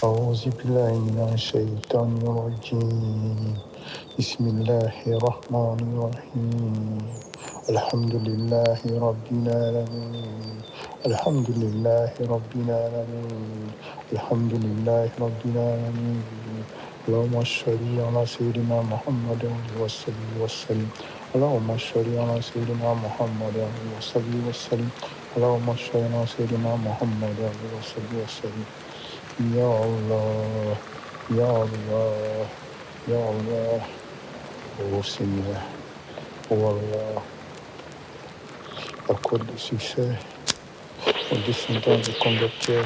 أعوذ بالله من الشيطان الرجيم بسم الله الرحمن الرحيم الحمد لله رب العالمين الحمد لله رب العالمين الحمد لله رب العالمين اللهم صل على سيدنا محمد وصلي وسلم اللهم صل على سيدنا محمد وصلي وسلم اللهم صل على سيدنا محمد وصلي وسلم Ya Allah, Ya Allah, Ya Allah, oh Seigneur, oh Allah, accorde le succès aux descendants du conducteur,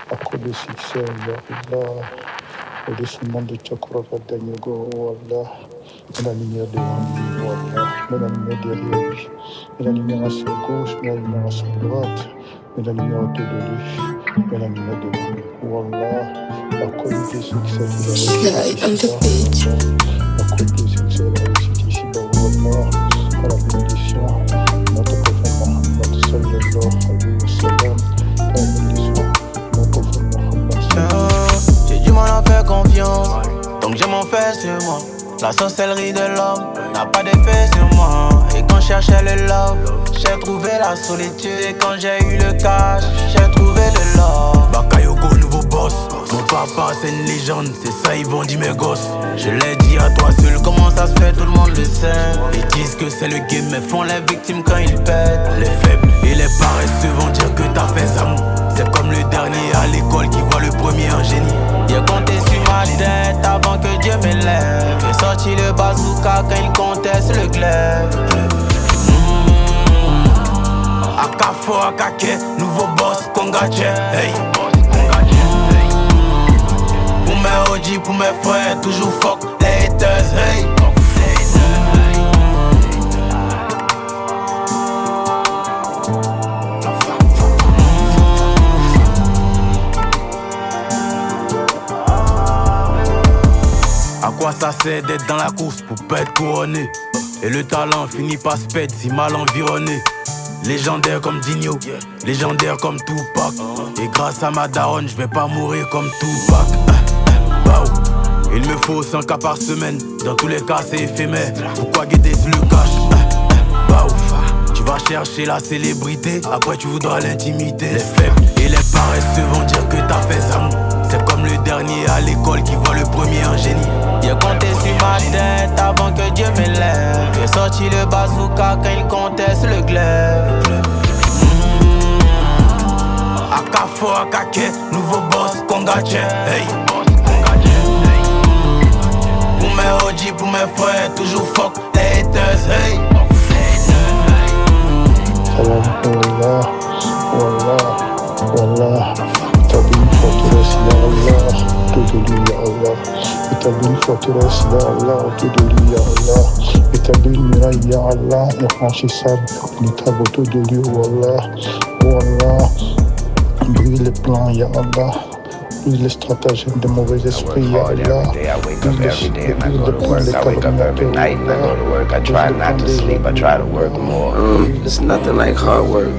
accorde le succès, Ya Allah, aux descendants de Chakrava Danyago, oh Allah, mets la lumière devant lui, oh Allah, mets la lumière derrière lui, mets la lumière à sa gauche, mets la lumière à sa droite, mets la lumière autour de lui, mets la lumière devant lui, oh Allah. La qualité succès de la réussite ici-bas, la qualité succès de la réussite ici-bas, Allah, à la bénédiction, notre prophète Mohammed sallallahu alayhi wa sallam, à la bénédiction, notre prophète Mohammed sallallahu. J'ai du mal à faire confiance, donc je m'en fais sur moi. La sorcellerie de l'homme n'a pas d'effet sur moi. Et quand je cherchais le love, j'ai trouvé la solitude. Et quand j'ai eu le cash, j'ai trouvé le love. Bakayoko, nouveau boss. Mon papa c'est une légende, c'est ça ils vont dire mes gosses. Je l'ai dit à toi seul, comment ça se fait, tout le monde le sait. Ils disent que c'est le game, mais font les victimes quand ils pètent. Les faibles et les paresseux vont dire que t'as fait ça. C'est comme le dernier à l'école qui voit le premier en génie. J'ai compté sur ma tête avant que Dieu m'élève. J'ai sorti le bazooka quand il conteste le glaive. Akafo, Akake, nouveau boss, Kongache, hey. Pour mes OG, pour mes frères, toujours fuck les haters, hey. À quoi ça sert d'être dans la course pour pas être couronné? Et le talent finit par se perdre si mal environné. Légendaire comme Digno, légendaire comme Tupac. Et grâce à ma daronne, je vais pas mourir comme Tupac. Il me faut 100 cas par semaine, dans tous les cas c'est éphémère. Pourquoi guetter sur le cash? Tu vas chercher la célébrité, après tu voudras l'intimité. Les faibles et les paresseux vont dire que t'as fait ça. C'est comme le dernier à l'école qui voit le premier en génie. J'ai compté sur ma tête avant que Dieu m'élève. J'ai sorti le bazooka quand il conteste le glaive. Akafo, Akake, nouveau boss, Kongache, hey. Pour mes OG, pour mes frères, toujours fuck les haters, hey. Salam, Wallah, Wallah, Wallah. Établis une forteresse, Ya Allah, autour de lui, Ya Allah. Établis une forteresse, Ya Allah, autour de lui, Ya Allah. Établis une muraille, Ya Allah, infranchissable, pénétrable autour de lui, Wallah, Wallah. Brise les plans, Ya Allah. Brise les stratagèmes des mauvais esprits, Ya Allah. Brise les plans des calomniateurs, I try not to sleep, I try to work more. It's nothing like hard work.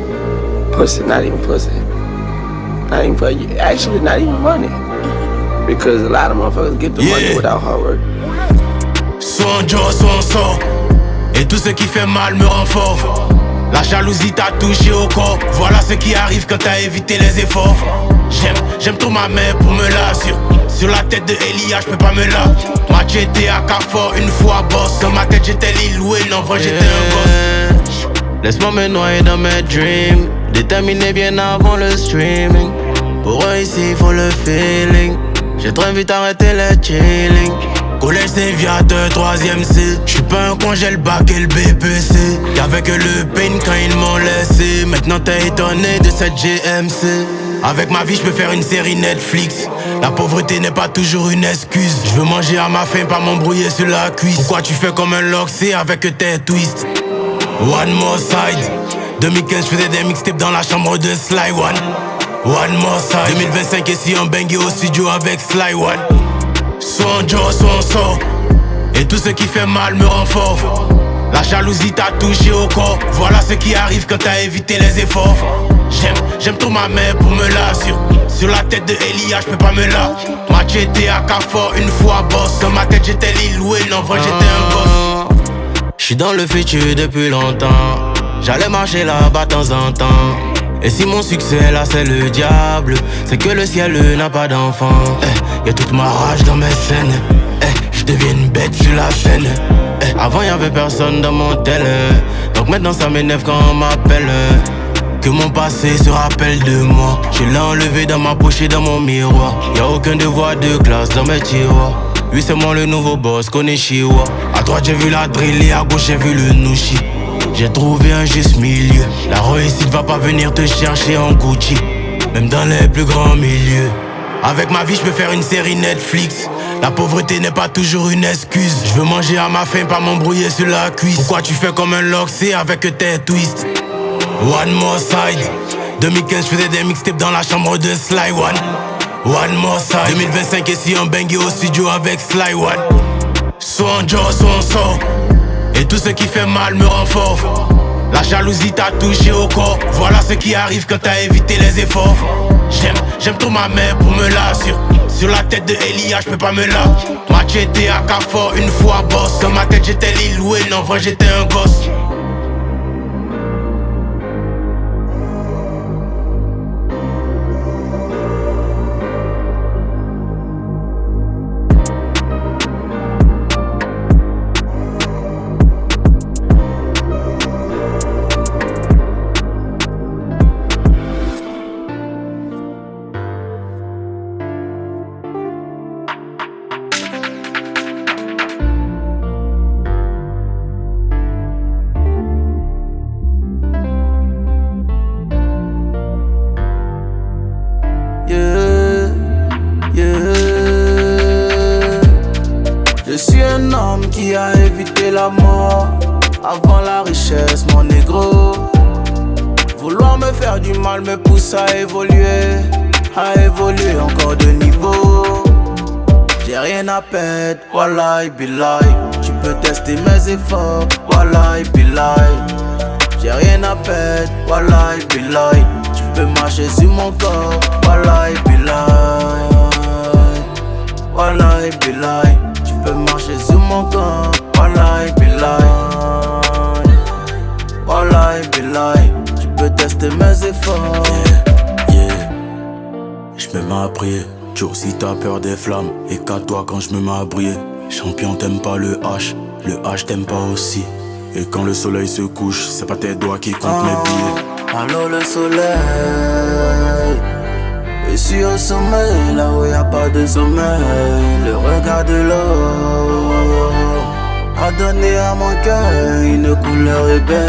Pussy, not even pussy. Not even for you. Actually, not even money. Because a lot of motherfuckers get the money without hard work. Soit on joue, soit on sort. Et tout ce qui fait mal me rend fort. La jalousie t'a touché au corps. Voilà ce qui arrive quand t'as évité les efforts. J'aime trop ma mère pour me la sur la tête de Elia, j'peux pas me la. Moi j'étais à Carrefour une fois boss. Dans ma tête j'étais Lil Wayne, en vrai j'étais un boss. Laisse-moi me noyer dans mes dreams. Déterminé bien avant le streaming. Pour réussir, faut le feeling. J'ai très vite arrêté le chilling. Collège Saint-Viateur, 3ème C. J'suis pas un con, j'ai le bac et le BPC. Qu'avec le pain quand ils m'ont laissé. Maintenant t'es étonné de cette GMC. Avec ma vie j'peux faire une série Netflix. La pauvreté n'est pas toujours une excuse. J'veux manger à ma faim, pas m'embrouiller sur la cuisse. Pourquoi tu fais comme un Loxé avec tes twists? One more side. 2015 j'faisais des mixtapes dans la chambre de Sly One. One more side. 2025 ici en bangé au studio avec Sly One. Soit on joue, soit on sort. Et tout ce qui fait mal me rend fort. La jalousie t'a touché au corps. Voilà ce qui arrive quand t'as évité les efforts. J'aime trop ma mère pour me la Sur la tête de Elia, j'peux pas me la. Match était à Carrefour, une fois boss. Dans ma tête j'étais Lil Wayne, en vrai j'étais un gosse. J'suis dans le futur depuis longtemps. J'allais marcher là-bas de temps en temps. Et si mon succès là c'est le diable, c'est que le ciel n'a pas d'enfant. Y'a toute ma rage dans mes scènes. J'deviens une bête sur la scène. Avant y'avait personne dans mon tel. Donc maintenant ça m'énerve quand on m'appelle. Que mon passé se rappelle de moi. Je l'ai enlevé dans ma poche et dans mon miroir. Y'a aucun devoir de classe dans mes tiroirs. Lui c'est moi le nouveau boss, Koneshiwa. À droite j'ai vu la drill et à gauche j'ai vu le nushi. J'ai trouvé un juste milieu. La réussite va pas venir te chercher en Gucci, même dans les plus grands milieux. Avec ma vie je peux faire une série Netflix. La pauvreté n'est pas toujours une excuse. Je veux manger à ma faim, pas m'embrouiller sur la cuisse. Pourquoi tu fais comme un Loxé avec tes twists? One more side. 2015 je faisais des mixtapes dans la chambre de Sly One. One more side. 2025 ici en bangé au studio avec Sly One. Soit en jaw, soit en sort. Et tout ce qui fait mal me rend fort. La jalousie t'a touché au corps. Voilà ce qui arrive quand t'as évité les efforts. J'aime trop ma mère pour me la sur la tête de Elia, j'peux pas me la. Match était à Carrefour, une fois boss. Dans ma tête j'étais Lil Wayne, en vrai j'étais un gosse. Je suis un homme qui a évité la mort avant la richesse, mon négro. Vouloir me faire du mal me pousse à évoluer encore de niveau. J'ai rien à perdre, wallahi billahi. Tu peux tester mes efforts, wallahi billahi. J'ai rien à perdre, wallahi billahi. Tu peux marcher sur mon corps, wallahi billahi. Wallahi billahi. Tu peux marcher sur mon corps, wallahi billahi. Wallahi billahi. Tu peux tester mes efforts. J'me mets à prier. Joe, si t'as peur des flammes, écarte-toi quand j'me mets à briller. Champion, t'aimes pas le H t'aime pas aussi. Et quand le soleil se couche, c'est pas tes doigts qui comptent mes billets. Allô le soleil, je suis au sommet, là où y'a pas de sommeil. Le regard de l'eau a donné à mon cœur une couleur ébène.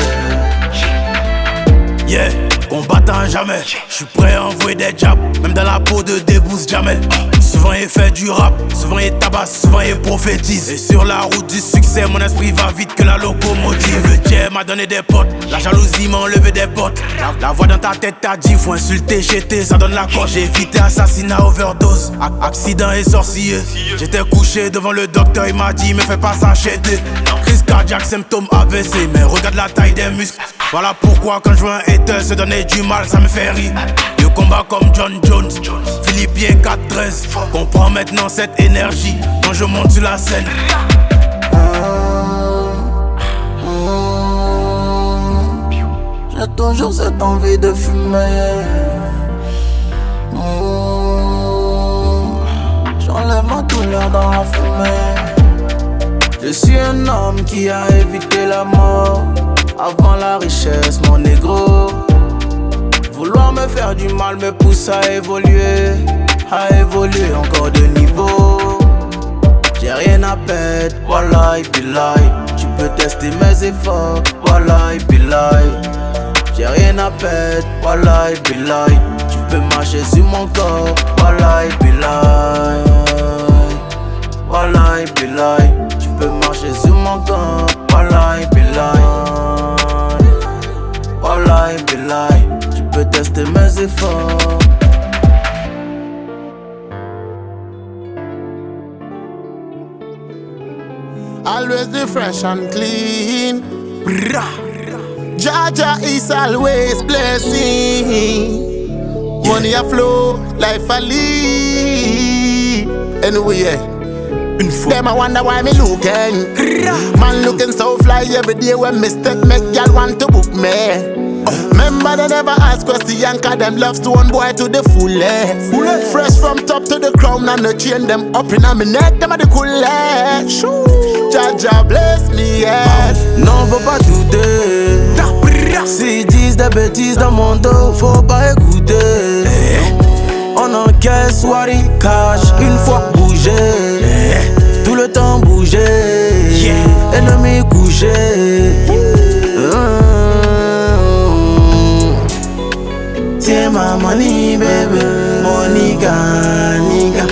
Yeah, combattant jamais, j'suis prêt à envoyer des jabs, même dans la peau de Débousse Jamel. Souvent il fait du rap, souvent il tabasse, souvent il prophétise. Et sur la route du succès, mon esprit va vite que la locomotive. Le Dieu m'a donné des potes, la jalousie m'a enlevé des potes. La voix dans ta tête t'a dit faut insulter, jeter, ça donne la coche. J'ai évité assassinat, overdose, accident et sorcier. J'étais couché devant le docteur, il m'a dit mais fais pas s'acheter. Crise cardiaque, symptômes AVC, mais regarde la taille des muscles. Voilà pourquoi quand je vois un hater se donner du mal, ça me fait rire. Je combat comme John Jones, Philippien 4-13. Comprends maintenant cette énergie quand je monte sur la scène. J'ai toujours cette envie de fumer. J'enlève ma douleur dans la fumée. Je suis un homme qui a évité la mort avant la richesse, mon négro. Vouloir me faire du mal me pousse à évoluer encore de niveau. J'ai rien à perdre, wallahi billahi. Tu peux tester mes efforts, wallahi billahi. J'ai rien à perdre, wallahi billahi. Tu peux marcher sur mon corps, wallahi billahi. Wallahi billahi. Tu peux marcher sur mon corps, wallahi billahi. Wallahi billahi. Tu peux tester mes efforts. Always be fresh and clean. Jaja is always blessing. Money a flow, life a lead. Anyway, yeah. Them I wonder why me looking. Man looking so fly every day when me step make y'all want to book me. Remember they never ask question, cause them love stone boy to the fullest. Fresh from top to the crown and the chain them up in my neck, them are the coolest. Jaja bless me, yes. Non faut pas douter. S'ils disent des bêtises dans mon dos, faut pas écouter. On encaisse Wari cash, une fois bougé. Tout le temps bougé. Ennemi couché. Tiens ma money baby, Monica, nigga.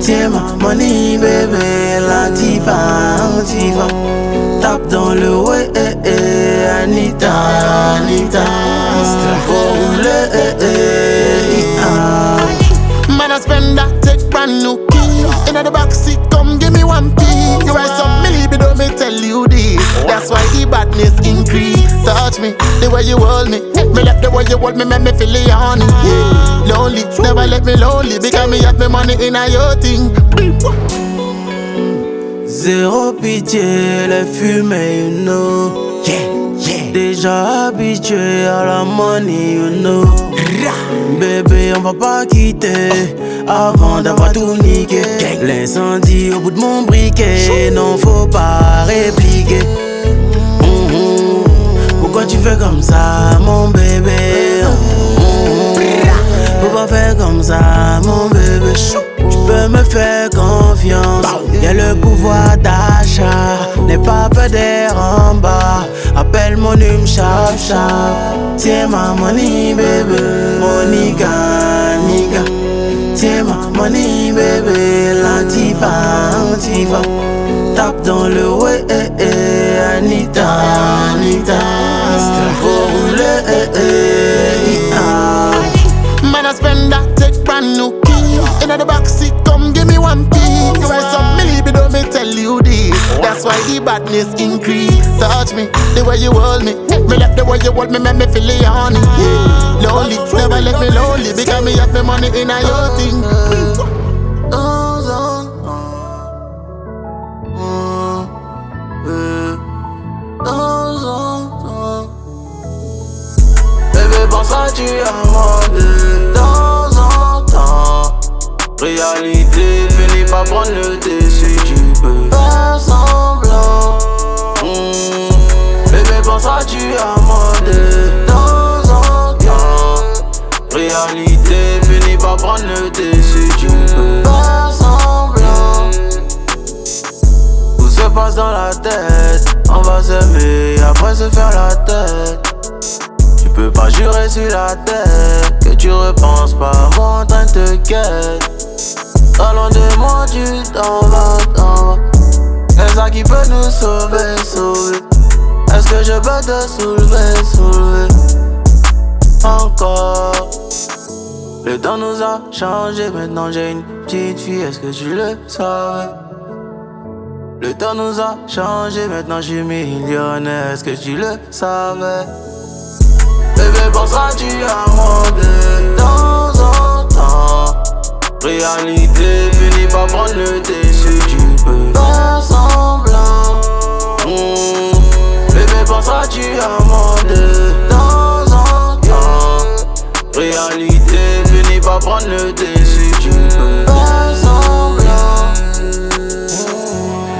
Tiens ma money baby, Latifa, Antifa. Tape dans le way, Anita, Anita. Faut rouler, Man I spend that, take brand new key. In the backseat, come give me 1p. You rise up, me leave it, don't me tell you this. That's why the badness increase. Touch me, the way you hold me. Me left the way you hold me, make me feel honey. Yeah. Lonely, never let me lonely. Because me have me money in a your thing. Zéro pitié, les fumées, you know. Déjà habitué à la money, you know. Bébé, on va pas quitter avant d'avoir tout niqué. L'incendie au bout de mon briquet, non faut pas répliquer. Pourquoi tu fais comme ça, mon bébé? Faut pas faire comme ça, mon bébé. Tu peux me faire confiance. Y'a le pouvoir d'achat. N'aie pas peur d'air en bas. Appelle mon hume chap chap. Tiens ma money baby, Monica, nigga. Tiens ma money baby, Latifa, Antifa. Tape dans le way, Anita, Anita. Faut rouler, Man I spend that, take brand new key. In the backseat, come give me 1p. You rise up, me leave it, don't me tell you this. That's why the badness increase. Touch me, the way you hold me. Me left the way you hold me, make me feel honey. Yeah. Lonely, never let me lonely. Because me have me money in a your thing. Bébé, penseras-tu à moi de temps en temps? Réalité, finis par prendre le dessus, tu peux faire semblant. Bébé, penseras-tu à moi de temps en temps? Réalité, finis par prendre le dessus, tu peux faire semblant. Tout se passe dans la tête, on va s'aimer, après se faire la tête. Tu peux pas jurer sur la tête que tu repenses pas à moi en train de te quête. Pas loin de moi, tu t'en vas. Est-ce ça qui peut nous sauver, sauver? Est-ce que je peux te soulever? Encore. Le temps nous a changé, maintenant j'ai une petite fille, est-ce que tu le savais? Le temps nous a changé, maintenant je suis millionnaire, est-ce que tu le savais? Bébé, penseras-tu à moi de temps en temps? Réalité, finis par prendre le dessus, tu peux faire semblant. Bébé, penseras-tu à moi de temps en temps? Réalité, finis par prendre le dessus, tu peux faire semblant.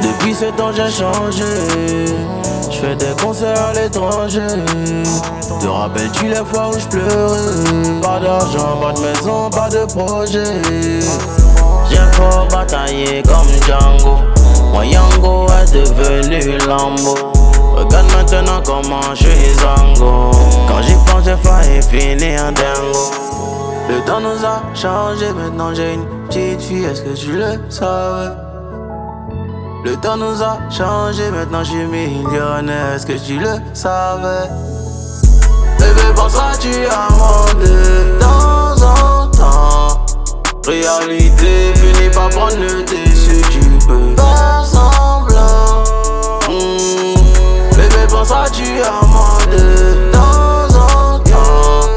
Depuis ce temps j'ai changé. J'fais des concerts à l'étranger. Te rappelles-tu les fois où j'pleurais? Pas d'argent, pas de maison, pas de projet. J'ai fort bataillé comme Django. Moi Yango est devenu Lambo. Regarde maintenant comment j'suis Zango. Quand j'y pense j'ai failli finir dingo. Le temps nous a changé, maintenant j'ai une petite fille, est-ce que tu le savais? Le temps nous a changé, maintenant je suis millionnaire, est-ce que tu le savais? Bébé, penseras-tu à moi de temps en temps? Réalité, finis par prendre le dessus, tu peux faire semblant. Bébé, penseras-tu à moi de temps en temps?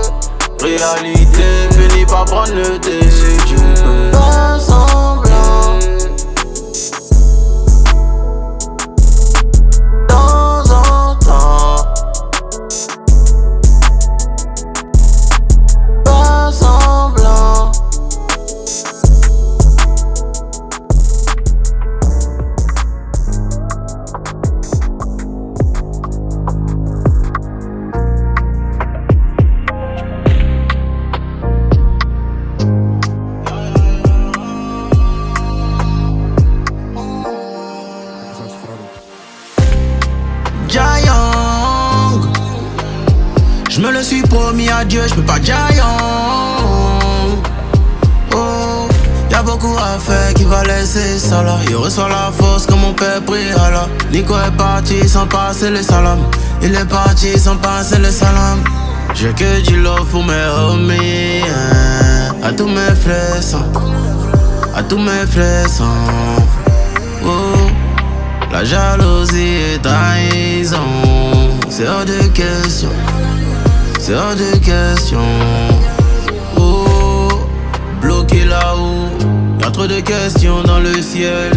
Réalité, finis pas prendre le dessus, tu peux pas semblant. Temps en temps, pas semblant. Giant, je me le suis promis à Dieu, je peux pas Giant. Oh, y'a beaucoup à faire qui va laisser ça là. Il reçoit la force comme mon père prie Allah. Nico est parti sans passer le salam. Il est parti sans passer le salam. J'ai que du love pour mes homies, hein. À tous mes frères, à tous mes frères. Oh, la jalousie et trahison, c'est hors de question, c'est hors de question. Oh, bloqué là-haut, y'a trop de questions dans le ciel.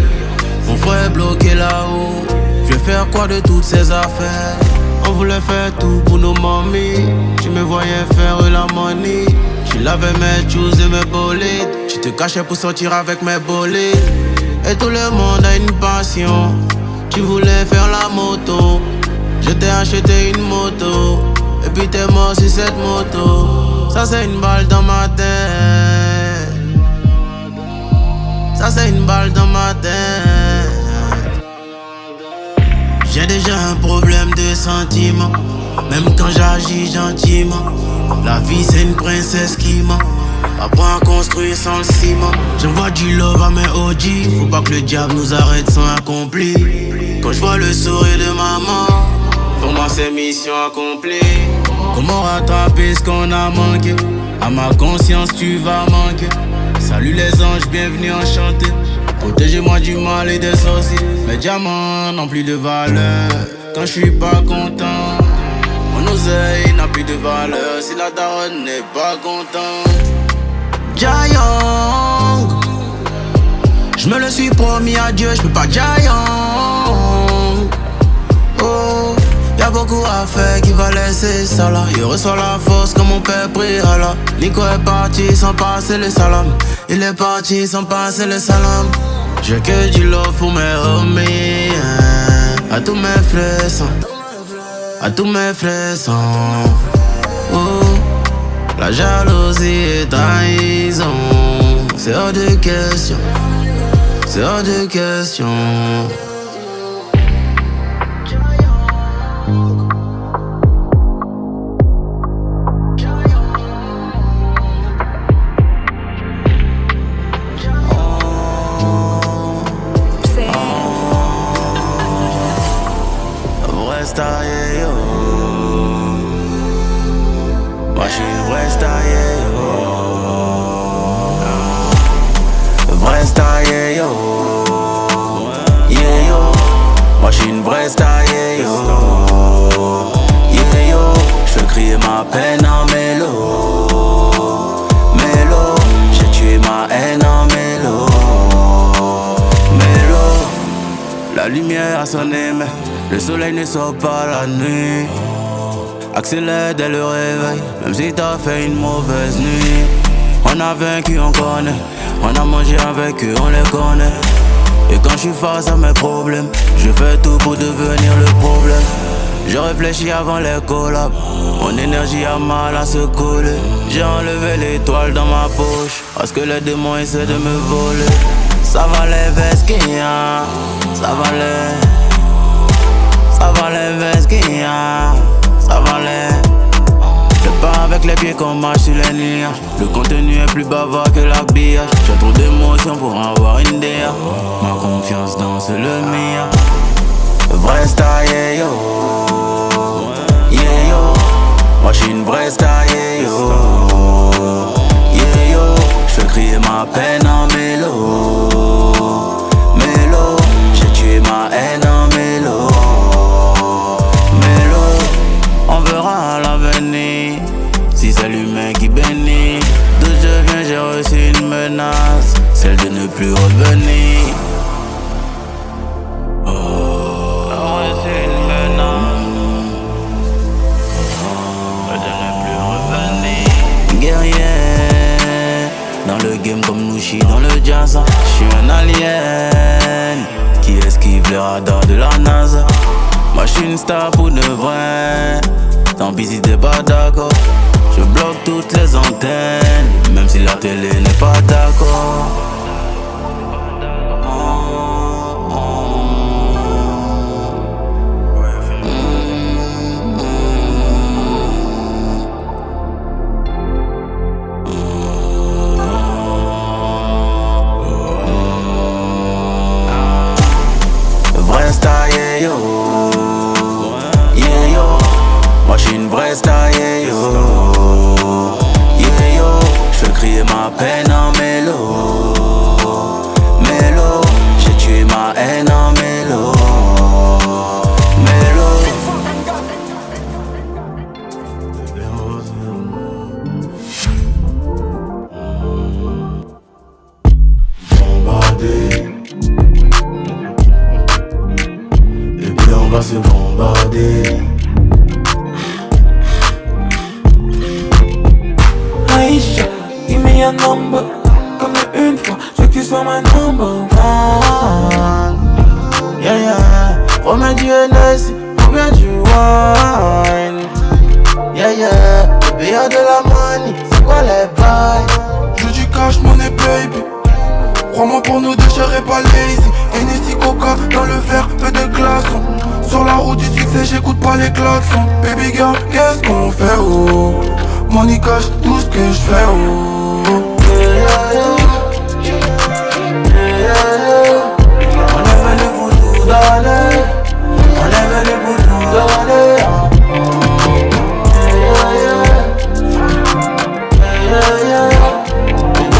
Mon frère est bloqué là-haut, je vais faire quoi de toutes ces affaires? On voulait faire tout pour nos mamies, tu me voyais faire la money. Tu lavais mes shoes et mes bolides, tu te cachais pour sortir avec mes bolides. Et tout le monde a une passion. Tu voulais faire la moto, je t'ai acheté une moto. Et puis t'es mort sur cette moto. Ça c'est une balle dans ma tête. Ça c'est une balle dans ma tête. J'ai déjà un problème de sentiments, même quand j'agis gentiment. La vie c'est une princesse qui ment. Apprends à construire sans le ciment. J'envoie du love à mes OG. Faut pas que le diable nous arrête sans accompli. Quand je vois le sourire de maman, pour moi c'est mission accomplie. Comment rattraper ce qu'on a manqué? À ma conscience tu vas manquer. Salut les anges, bienvenue enchanté. Protégez-moi du mal et des sorciers. Mes diamants n'ont plus de valeur quand je suis pas content. Mon oseille n'a plus de valeur si la daronne n'est pas contente. Giant, je me le suis promis à Dieu, je peux pas Giant. Oh, y'a beaucoup à faire qui va laisser ça là. Il reçoit la force comme mon père prie Allah. Nico est parti sans passer le salam. Il est parti sans passer le salam. J'ai que du love pour mes homies, hein. À tous mes frères, à tous mes frères. Oh, la jalousie et trahison, c'est hors de question, c'est hors de question. Vrai star, yeah, yo. Moi j'suis une vraie star, yeah, yo. Vrai star, yeah, yo. Yeah, yo. Moi j'suis une vraie star, yeah, yo. Yeah, yo. J'fais crier ma peine en mélo. Mélo. J'ai tué ma haine en mélo. Mélo. La lumière a sonné mais le soleil ne sort pas la nuit. Accélère dès le réveil, même si t'as fait une mauvaise nuit. On a vaincu, on connaît. On a mangé avec eux, on les connaît. Et quand je suis face à mes problèmes, je fais tout pour devenir le problème. Je réfléchis avant les collabs. Mon énergie a mal à se coller. J'ai enlevé l'étoile dans ma poche parce que les démons essaient de me voler. Ça valait Vesquia, ça valait. Ça valait Vesquia, ça valait. C'est pas avec les pieds qu'on marche sur les nuages. Le contenu est plus bavard que l'habillage. J'ai trop d'émotions pour avoir une DA. Ma confiance danse le mien. Vrai star, yeah, yo. Yeah, yo. Moi j'suis une vraie star, yeah, yo. Yeah, yo. J'fais crier ma peine en mélo. Mélo. J'ai tué ma haine en mélo. On verra à l'avenir si c'est l'humain qui bénit. D'où je viens plus revenir. Oh, c'est une menace de ne plus revenir. Guerrier, dans le game comme Nushi dans le jazz. J'suis un alien qui esquive les radars de la NASA. Moi j'suis une star pour de vrai. Tant pis si t'es pas d'accord. Je bloque toutes les antennes, même si la télé n'est pas d'accord. Vrai star, yeah yo. Yeah yo. Moi j'suis une vraie star, yeah yo. Yeah yo. J'fais crier ma peine en mélo. Mélo. J'ai tué ma haine en mélo. Mélo. Bombardé. Et puis on va se bombarder. Aïcha, give me a number. Comme une fois, je veux que tu sois ma number one. Yeah yeah. Remets du NS ou bien du wine. Yeah yeah. Bébé y'a de la money. C'est quoi les bails? Je dis cash money baby. Crois-moi pour nous deux, serais pas lazy. Hennessy Coca dans le verre, peu de glaçons. Sur la route du succès, j'écoute pas les klaxons. Baby girl, qu'est-ce qu'on fait oh? Money cash, tout ce que je fais oh. On est venu pour tout donner. On est venu pour tout donner.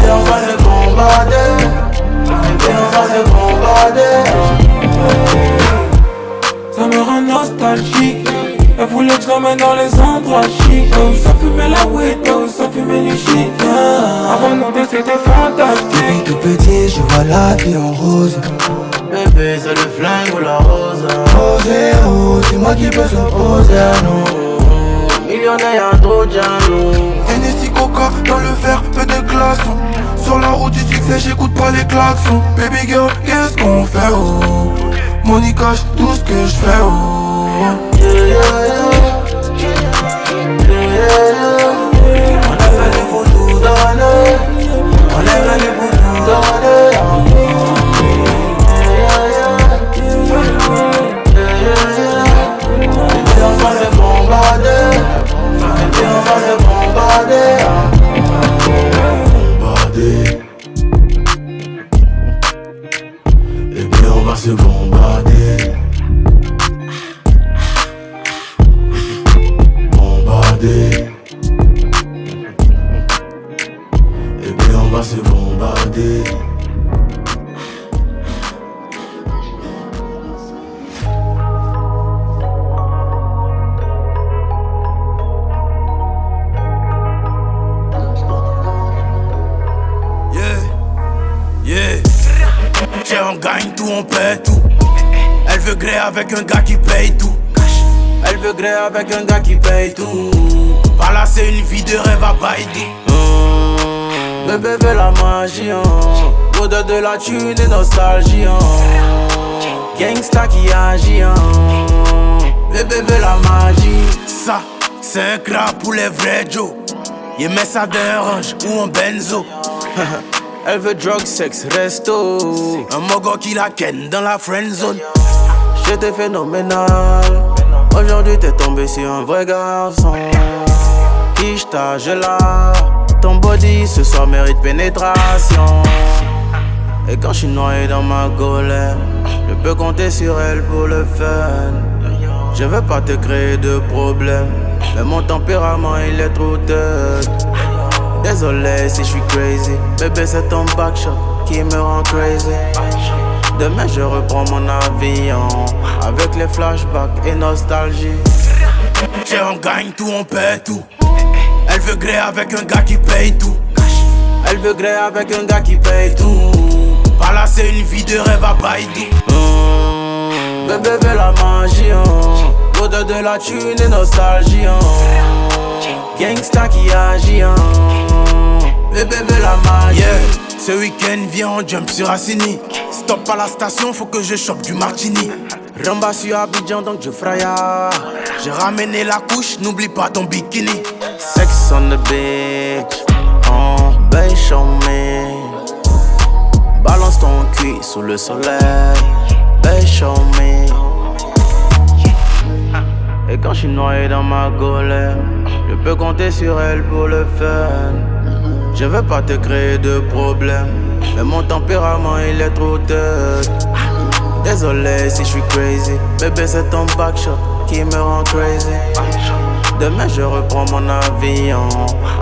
Et on va se combattre. Et on va se combattre. Ça me rend nostalgique. Elle voulait que je l'emmène dans les endroits chics. Oh, ça fumait la weed, oh, ça fumait du shit. Avant nous deux c'était fantastique. Tout petit, je vois la vie en rose. Bébé, c'est le flingue ou la rose. Oh, c'est moi qui peux s'opposer à nous. Millionnaire, y'a trop de jaloux. Hennessy Coca dans le verre, peu de glaçons. Sur la route du succès, j'écoute pas les klaxons. Baby girl, qu'est-ce qu'on fait oh? Money cash, tout ce que je fais oh. Yeah, yeah, yeah. Yeah, yeah. On est venu pour tout donner. On est venu pour tout donner. Yeah, yeah. Yeah, yeah. Et on va se bombarder. Et on va se bombarder. Bombarder. Et puis on va se bombarder. Bombarder. Et puis on va se bombarder. Tiens, on gagne tout, on paie tout. Elle veut gré avec un gars qui paye tout. Elle veut gré avec un gars qui paye tout. Par là c'est une vie de rêve à Baïdi. Bébé veut la magie, l'odeur de la thune et nostalgie. Gangsta qui agit, bébé veut la magie. Ça, c'est un crap pour les vrais Joe. Il met ça d'un range ou un benzo. Elle veut drug, sex, resto. Un mogo qui la ken dans la friend zone. J'étais phénoménal. Aujourd'hui t'es tombé sur un vrai garçon. Ishta, je la. Ton body ce soir mérite pénétration. Et quand je suis noyé dans ma colère, je peux compter sur elle pour le fun. Je veux pas te créer de problème, mais mon tempérament il est trop tête. Désolé si je suis crazy, bébé c'est ton backshot qui me rend crazy. Demain je reprends mon avion, avec les flashbacks et nostalgie. Tiens, on gagne tout, on paie tout. Elle veut gré avec un gars qui paye tout. Elle veut gré avec un gars qui paye tout. Pas là, c'est une vie de rêve à Baïdou. Bébé veut la magie, l'odeur de la thune et nostalgie, gangsta qui agit, bébé veut la magie. Yeah, ce week-end viens on jump sur Assini. Stop à la station, faut que je chope du martini. Ramba sur Abidjan donc je fraya. J'ai ramené la couche, n'oublie pas ton bikini. Sex on the beach, babe show me. Balance ton cul sous le soleil, babe show me. Et quand je suis noyé dans ma colère, je peux compter sur elle pour le fun. Je veux pas te créer de problème, mais mon tempérament il est trop tête. Désolé si je suis crazy, bébé c'est ton backshot qui me rend crazy. Demain je reprends mon avion,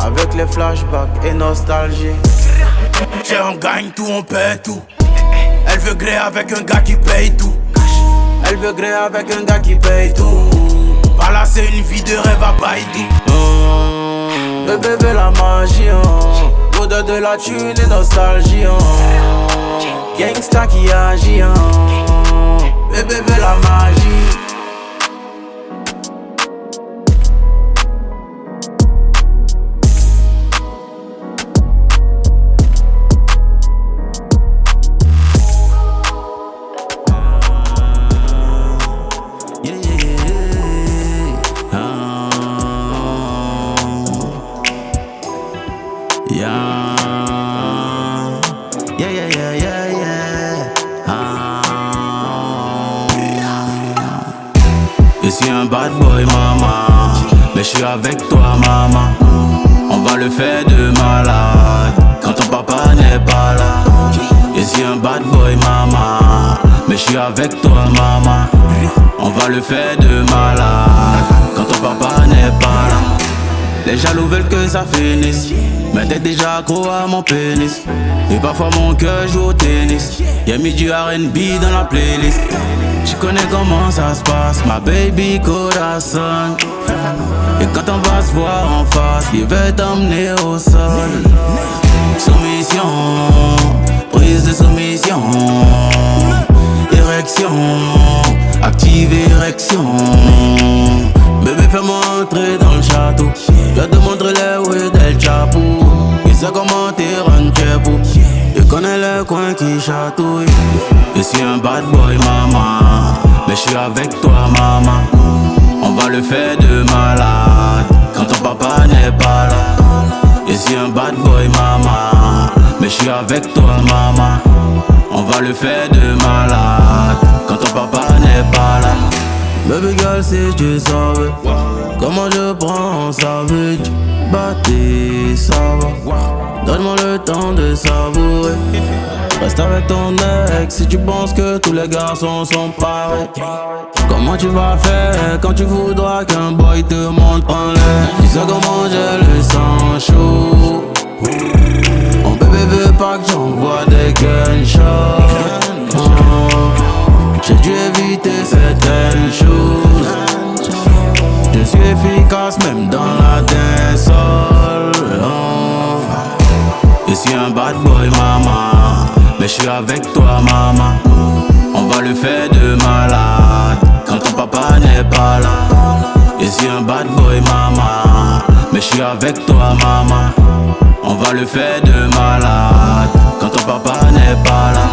avec les flashbacks et nostalgie. Tiens, on gagne tout, on paie tout. Elle veut gré avec un gars qui paye tout. Elle veut gré avec un gars qui paye tout. Pas là, c'est une vie de rêve à Baïdou. Bébé veut la magie, l'odeur de la thune et nostalgie, gangsta qui agit, bébé veut la magie. Je suis un bad boy mama, mais je suis avec toi maman. On va le faire de malade quand ton papa n'est pas là. Je suis un bad boy mama, mais je suis avec toi maman. On va le faire de malade quand ton papa n'est pas là. Les jaloux veulent que ça finisse, mais t'es déjà accro à mon pénis. Et parfois mon cœur joue au tennis. Y'a mis du R&B dans la playlist. Tu connais comment ça se passe, ma baby corazon. Et quand on va se voir en face, il veut t'emmener au sol. Soumission, prise de soumission. Érection, active érection. Bébé fais-moi entrer dans le château. Je te montrer les rues del Chapo. Et c'est comment t'es ranchepo. Je connais le coin qui chatouille. Je suis un bad boy maman, mais je suis avec toi maman. On va le faire de malade quand ton papa n'est pas là. Je suis un bad boy maman, mais je suis avec toi maman. On va le faire de malade quand ton papa n'est pas là. Baby girl si tu savais comment je prends savage. Batté ça va, donne-moi le temps de savourer. Reste avec ton ex si tu penses que tous les garçons sont pareils. Comment tu vas faire quand tu voudras qu'un boy te monte en l'air? Tu sais comment j'ai le sang chaud. Mon bébé veut pas que j'envoie des gunshots. J'ai dû éviter certaines choses. Je suis efficace même dans la dancehall. Je suis un bad boy maman, mais je suis avec toi maman. On va le faire de malade quand ton papa n'est pas là. Je suis un bad boy maman, mais je suis avec toi maman. On va le faire de malade quand ton papa n'est pas là.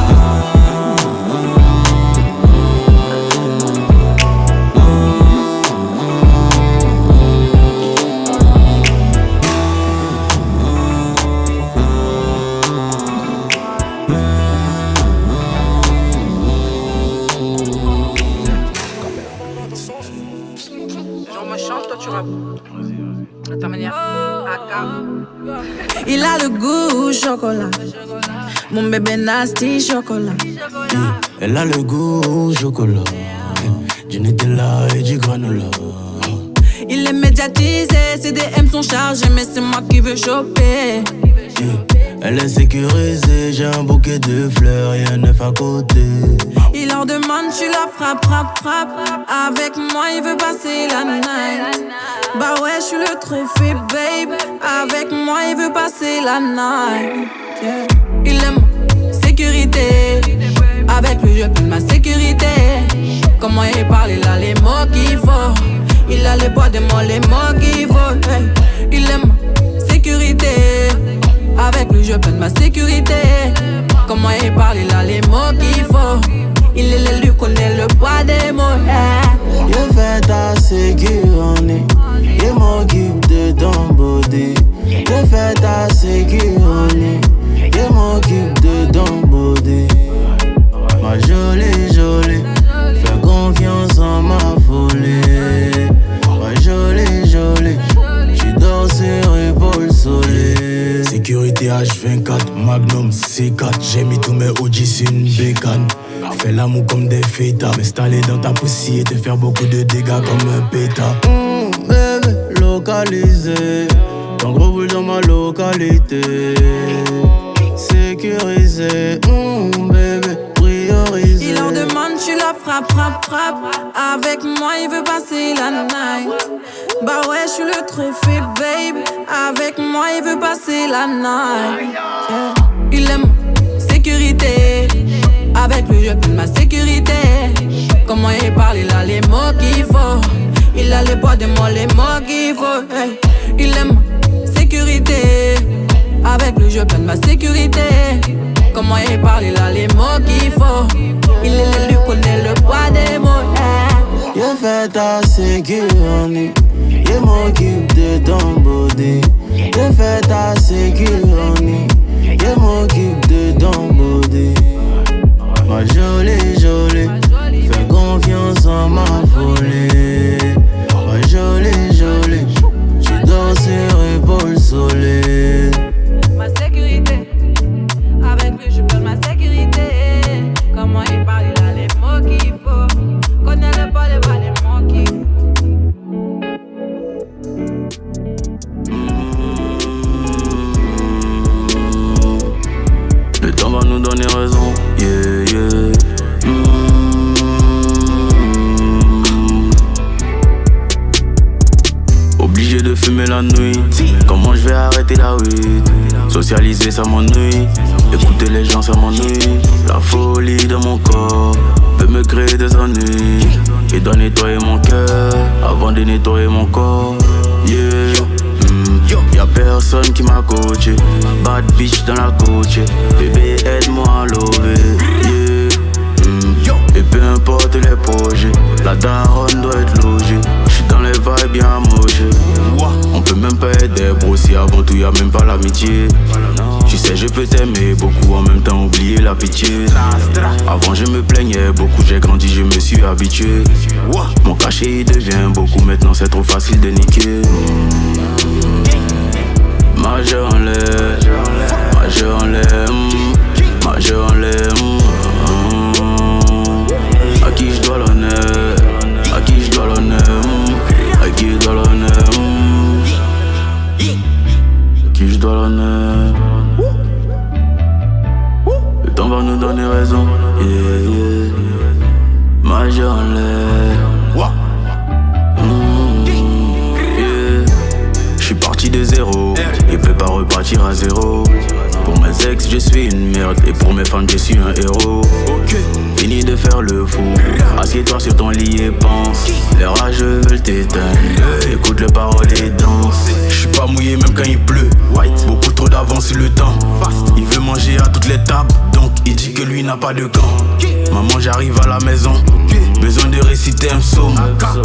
Il a le goût chocolat, mon bébé nasty chocolat. Elle a le goût au chocolat, du Nutella et du granola. Il est médiatisé, ses DM sont chargés, mais c'est moi qui veux choper. Elle est sécurisée, j'ai un bouquet de fleurs et un œuf à côté. Il leur demande, tu la frappe, frappe, frappe. Avec moi, il veut passer la night. Bah ouais, je suis le trophée, babe. Avec moi, il veut passer la night. Yeah. Il aime sécurité. poids de moi, les mots qu'il faut. Hey. Il aime ma sécurité. Avec lui, je peine ma sécurité. Comment il parle, il a les mots qu'il faut. Il est l'élu, connaît le poids des mots. Hey. Je fais ta sécurité. Je m'occupe de ton body. Je fais ta sécurité. Je m'occupe de ton body. Ma jolie, jolie, fais confiance en ma folie. Ma jolie, jolie, tu dors sur épaule solide. Sécurité H24, Magnum C4. J'ai mis tous mes OG sur une bécane. Fais l'amour comme des fêtas, m'installer dans ta poussière et te faire beaucoup de dégâts comme un pétard. Bébé, localisé, ton gros boule dans ma localité. Sécurisé, bébé, priorisé. Il en demande, tu la frappe, frappe, frappe. Avec moi, il veut passer la night. Bah ouais, je suis le trophée, babe. Avec moi, il veut passer la night. Yeah. Il aime sécurité. Avec lui, je peine ma sécurité. Comment il parle, il a les mots qu'il faut. Il a les poids de moi, les mots qu'il faut. Hey. Il aime sécurité. Avec lui, je peine ma sécurité. Comment il parle, il a les mots qu'il faut. Il est l'élu, connaît le poids des mots. Hey. Je fais ta sécurité. Je m'occupe de ton body. Je fais ta sécurité. Je m'occupe de ton body. Ma jolie, jolie, fais confiance en ma folie. Ma jolie, jolie, tu dors sur épaule solide. Ma sécurité, avec lui je perds ma sécurité. Comment il parle, il a les mots qu'il faut. Connais le pas, les mots qu'il faut. Le temps va nous donner raison, yeah, yeah. Obligé de fumer la nuit. Comment je vais arrêter la weed? Socialiser ça m'ennuie. Écouter les gens ça m'ennuie. La folie de mon corps peut me créer des ennuis. Et doit nettoyer mon cœur avant de nettoyer mon corps. Yeah. Y'a personne qui m'a coaché. Bad bitch dans la coach. Bébé aide-moi à lever, yeah. Et peu importe les projets, la daronne doit être logée. J'suis dans les vibes bien mochées. On peut même pas être des bros si avant tout y'a même pas l'amitié. Tu sais je peux t'aimer beaucoup en même temps oublier la pitié. Avant je me plaignais beaucoup, j'ai grandi, je me suis habitué. Mon cachet il devient beaucoup, maintenant c'est trop facile de niquer. Majeur en l'air, majeur en l'air, majeur en l'air. À qui je dois l'honneur, à qui je dois l'honneur, à qui je dois l'honneur, à qui je dois l'honneur. Le temps va nous donner raison, yeah, yeah. Majeur en l'air. J'suis parti de zéro et peux pas repartir à zéro. Pour mes ex je suis une merde et pour mes fans je suis un héros. Fini de faire le fou, assieds-toi sur ton lit et pense. Les rageux veulent t'éteindre, écoute les paroles et danse. J'suis pas mouillé même quand il pleut, beaucoup trop d'avance sur le temps. Il veut manger à toutes les tables, donc il dit que lui n'a pas de camp. Maman j'arrive à la maison, besoin de réciter un psaume.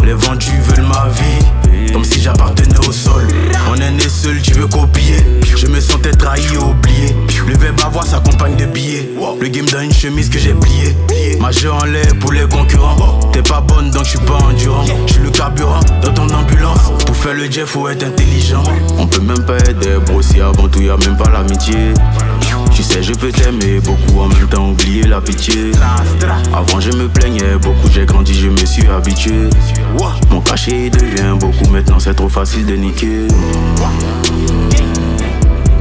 Les vendus veulent ma vie, comme si j'appartenais au sol. On est né seul, tu veux copier. Je me sentais trahi et oublié. Le verbe avoir s'accompagne de billets. Le game dans une chemise que j'ai pliée. Majeur en l'air pour les concurrents. T'es pas bonne donc je suis pas endurant. Je suis le carburant dans ton ambulance. Pour faire le jet faut être intelligent. On peut même pas être des bros si avant tout y'a même pas l'amitié. Tu sais je peux t'aimer beaucoup en même temps oublier la pitié. Avant je me plaignais beaucoup, j'ai grandi, je me suis habitué. Mon cachet devient beaucoup, maintenant c'est trop facile de niquer.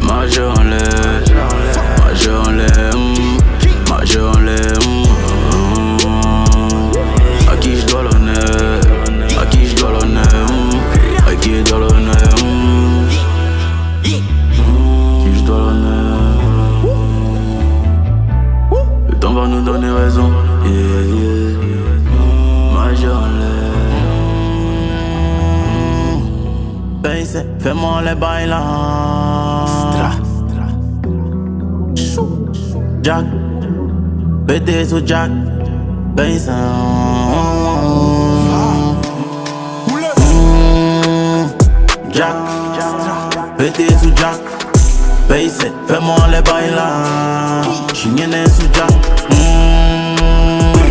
Majeur en l'air, majeur en l'air, majeur en l'air. À qui je dois l'honneur, à qui je dois l'honneur, à qui je dois l'honneur, à qui je dois l'honneur. Le temps va nous donner raison, yeah, yeah. Majeur en l'air. Baisse, fais-moi les bailants. Jack, pété sous Jack, baisse. Jack, pété sous Jack, baisse, fais-moi les bailants. J'suis gagné sous Jack.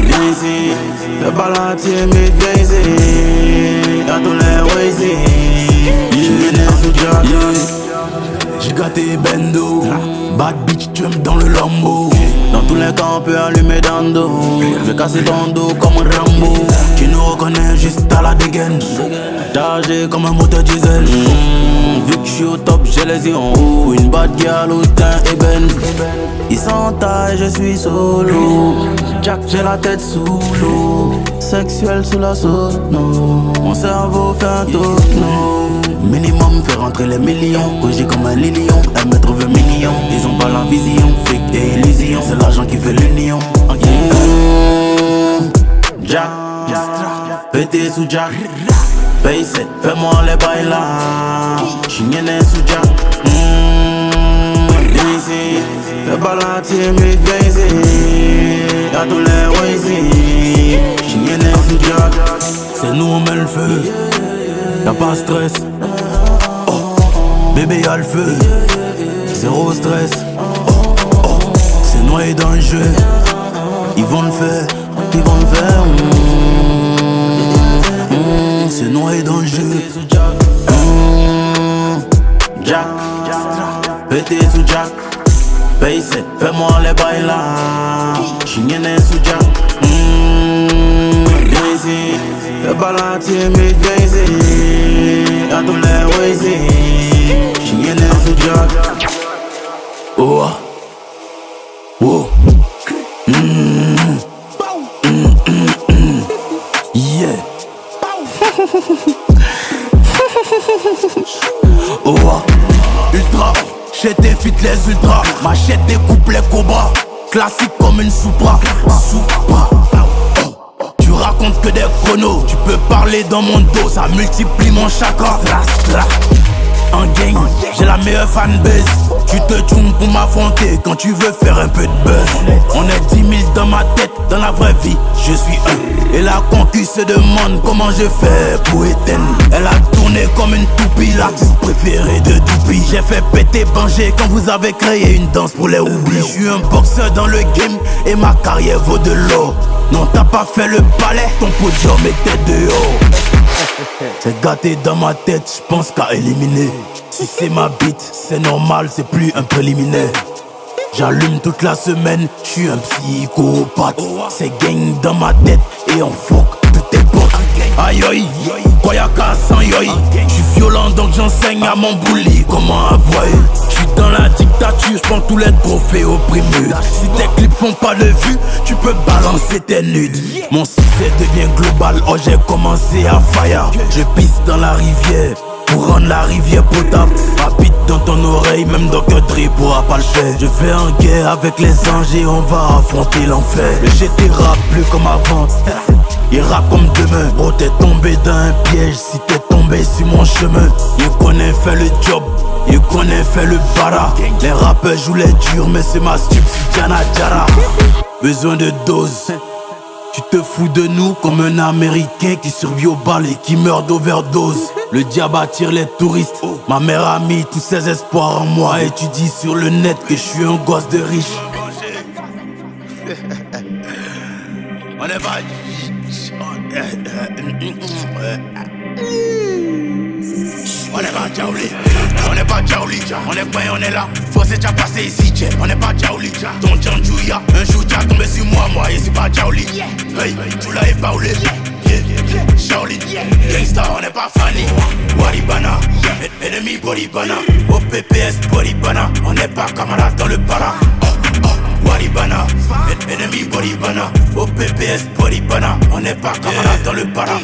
Viens ici, fais pas la timide, viens ici. Y'a tous les ways. J'suis gagné sous Jack. J'ai gâté Bendo, bad bitch jump dans le Lambo. Dans tous les cas on peut allumer dans le dos. Je vais casser ton dos comme un Rambo. Tu nous reconnais juste à la dégaine, Chargé comme un moteur diesel. Vu que je suis au top, j'ai les yeux en haut. Une bad girl au teint ébène. Ils s'entaillent, je suis solo. Jack, j'ai la tête sous l'eau. Sexuel sous la sono. Mon cerveau fait un tourno. Minimum, faire rentrer les millions. Cogé comme un lion, elle me trouve mignon. Ils ont pas la vision, fake et illusion. C'est l'argent qui fait l'union. Jack, pété sous Jack. Baisse, fais-moi les bailants. J'suis gagné sous Jack. Viens ici, fais pas la timide, viens ici. Y'a tous les ways. J'suis gagné sous Jack. c'est nous on met le feu. Y'a pas stress, bébé y'a le feu. Zéro stress, c'est noyé dans le jeu. Ils vont le faire, Ils vont le faire. c'est noyé dans le jeu. Jack, pété sous Jack. Baisse, fais-moi les bailants. J'suis gagné sous Jack. Viens ici, fais pas la timide, viens ici. Y'a tous les ways. J'suis gagné sous Jack. Oh, oh. Yeah. Oh, ultra, j'ai des fit les ultras. Machette découpe les cobras. Classique comme une Supra. Tu racontes que des chronos. Tu peux parler dans mon dos, ça multiplie mon chakra. En gang, j'ai la meilleure fanbase. Tu te tunes pour m'affronter quand tu veux faire un peu de buzz. On est 10 000 dans ma tête, dans la vraie vie, je suis un. Et la concu se demande comment je fais pour éteindre. Elle a tourné comme une toupie, l'artiste préféré de Doupi. J'ai fait péter Banger quand vous avez créé une danse pour les oublis. Je suis un boxeur dans le game et ma carrière vaut de l'or. Non, t'as pas fait le balai, ton podium était dehors. C'est gâté dans ma tête, j'pense qu'à éliminer. Si c'est ma bite, c'est normal, c'est plus un préliminaire. J'allume toute la semaine, j'suis un psychopathe. C'est gang dans ma tête et on fuck toutes tes potes. Aïe aïe, Koyaka sans yoï. J'suis violent donc j'enseigne à mon bully comment avoyer. J'suis dans la dictature, j'prends tous les trophées opprimés. Si tes clips font pas de vue, tu peux balancer tes nudes. Mon succès devient global, oh j'ai commencé à fire. Je pisse dans la rivière pour rendre la rivière potable. Ma bite dans ton oreille, même Dr. Dre pourra pas le faire. Je vais en guerre avec les anges et on va affronter l'enfer. Le GT rap plus comme avant, il rappe comme demain. Oh t'es tombé dans un piège si t'es tombé sur mon chemin. Il connaît fait le job, il connaît fait le bara. Les rappeurs jouent les durs mais c'est ma stup, Diana Jara. Besoin de dose. Tu te fous de nous comme un Américain qui survit au bal et qui meurt d'overdose. Le diable attire les touristes. Ma mère a mis tous ses espoirs en moi et tu dis sur le net que je suis un gosse de riche. On est pas... On n'est pas Jaouli, on n'est pas Jaouli, on est pas, on est là, faut c'est déjà passé ici, on n'est pas Jaouli. Ton Djanjouya, un jour t'as tombé sur moi et c'est pas Jaouli. Hey, tu l'as épaulé, Jaouli, gangsta, on n'est pas Fanny. Waribana, ennemi Boribana, au PPS Boribana, on n'est pas camarade dans le para. Waribana, ennemi Boribana, au PPS Boribana, on n'est pas camarade dans le para.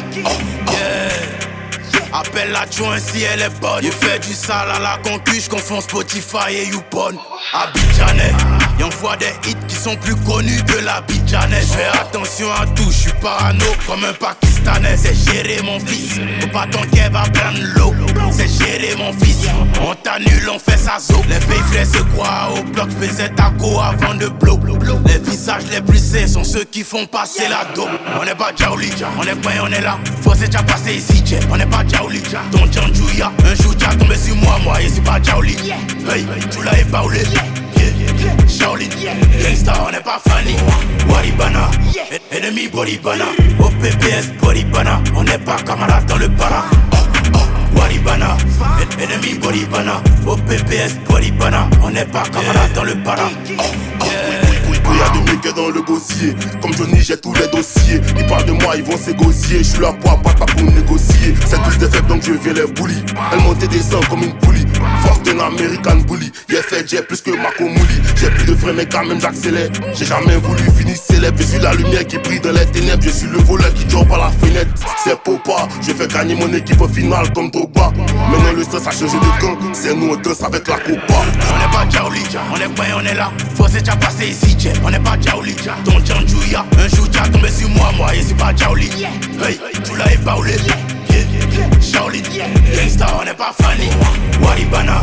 Appelle la joint si elle est bonne. Il fait du sale à la concu, j'confonds Spotify et YouPorn. Abidjanais, Y'en voit des hits qui sont plus connus que la Bidjanaise. Fais attention à tout, j'suis parano comme un Pakistanais. C'est gérer mon fils, faut pas ton qu'elle va prendre l'eau. C'est gérer mon fils, on t'annule, on fait sa zo. Les pays se croient au bloc, faisaient taco avant de blow. Les visages les plus sains sont ceux qui font passer la dope. On n'est pas Jaouli, on est pas, on est là. Faut c'est déjà passé ici, on n'est pas Jaouli. Ton Djandjouya, un jour t'as tombé sur moi, et c'est pas Jaouli. Hey, tu l'as épaulé. Shaolin, Gangsta, on n'est pas Fanny. Waribana, ennemi Boribana. Au PPS Boribana, on n'est pas camarade dans le para. Waribana, ennemi Boribana. Au PPS Boribana, on n'est pas camarade dans le para. Y'a des mecs dans le gosier. Comme Johnny, j'ai tous les dossiers. Ils parlent de moi, ils vont s'égocier. Je suis là pour abattre, pas pour négocier. C'est tous des faibles donc je viens les bully. Elle monte et descend comme une poulie. Force d'un American bully. J'ai fait j'ai plus que Marco Mouli. J'ai plus de frein mais quand même j'accélère. J'ai jamais voulu finir célèbre. Je suis la lumière qui brille dans les ténèbres. Je suis le voleur qui drop à la fenêtre. C'est Popa, je fais gagner mon équipe au final comme Drogba. Maintenant le stress a changé de camp. C'est nous on danse avec la copa. On n'est pas Jaouli, on est pas, on est là. Faut c'est déjà passé ici, on n'est pas Jaouli. Ton Djandjouya, un jour t'as tombé sur moi, et c'est pas Jaouli. Hey, tu l'as épaulé. Shaolin, Gangsta, on n'est pas Fanny. Waribana,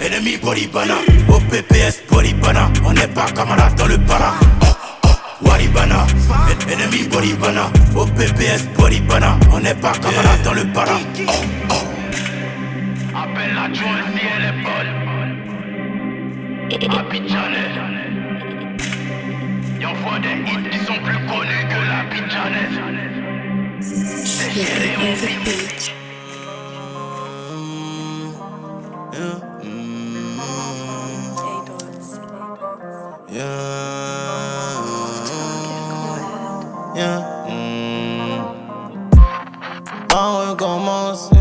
ennemi Boribana. Au PPS Boribana, on n'est pas camarade dans le para. Waribana, ennemi Boribana. Au PPS Boribana, on n'est pas camarade dans le para. Appelle la joie si elle est bonne. Abidjanais. Y'en voit des hits qui sont plus connus que la Bidjanaise. C'est gérer mon fils. À recommencer.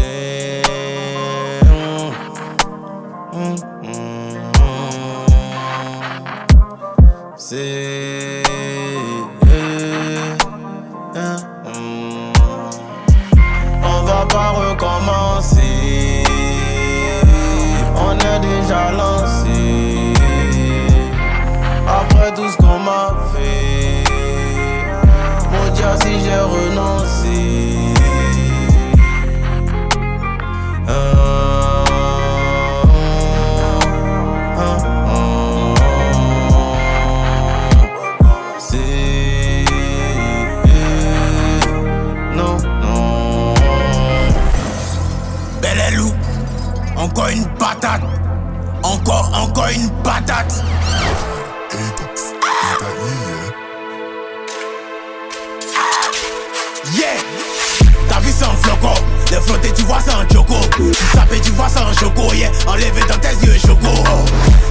C'est on va pas recommencer. On est déjà lancé. Après tout ce qu'on m'a fait, mon Dieu si j'ai renoncé. Encore une patate. Encore une patate. Yeah. Ta vie sans flocon. Les flotter tu vois ça en choco. Tu sapes tu vois ça en choco. Yeah. Enlevé dans tes yeux choco. Oh.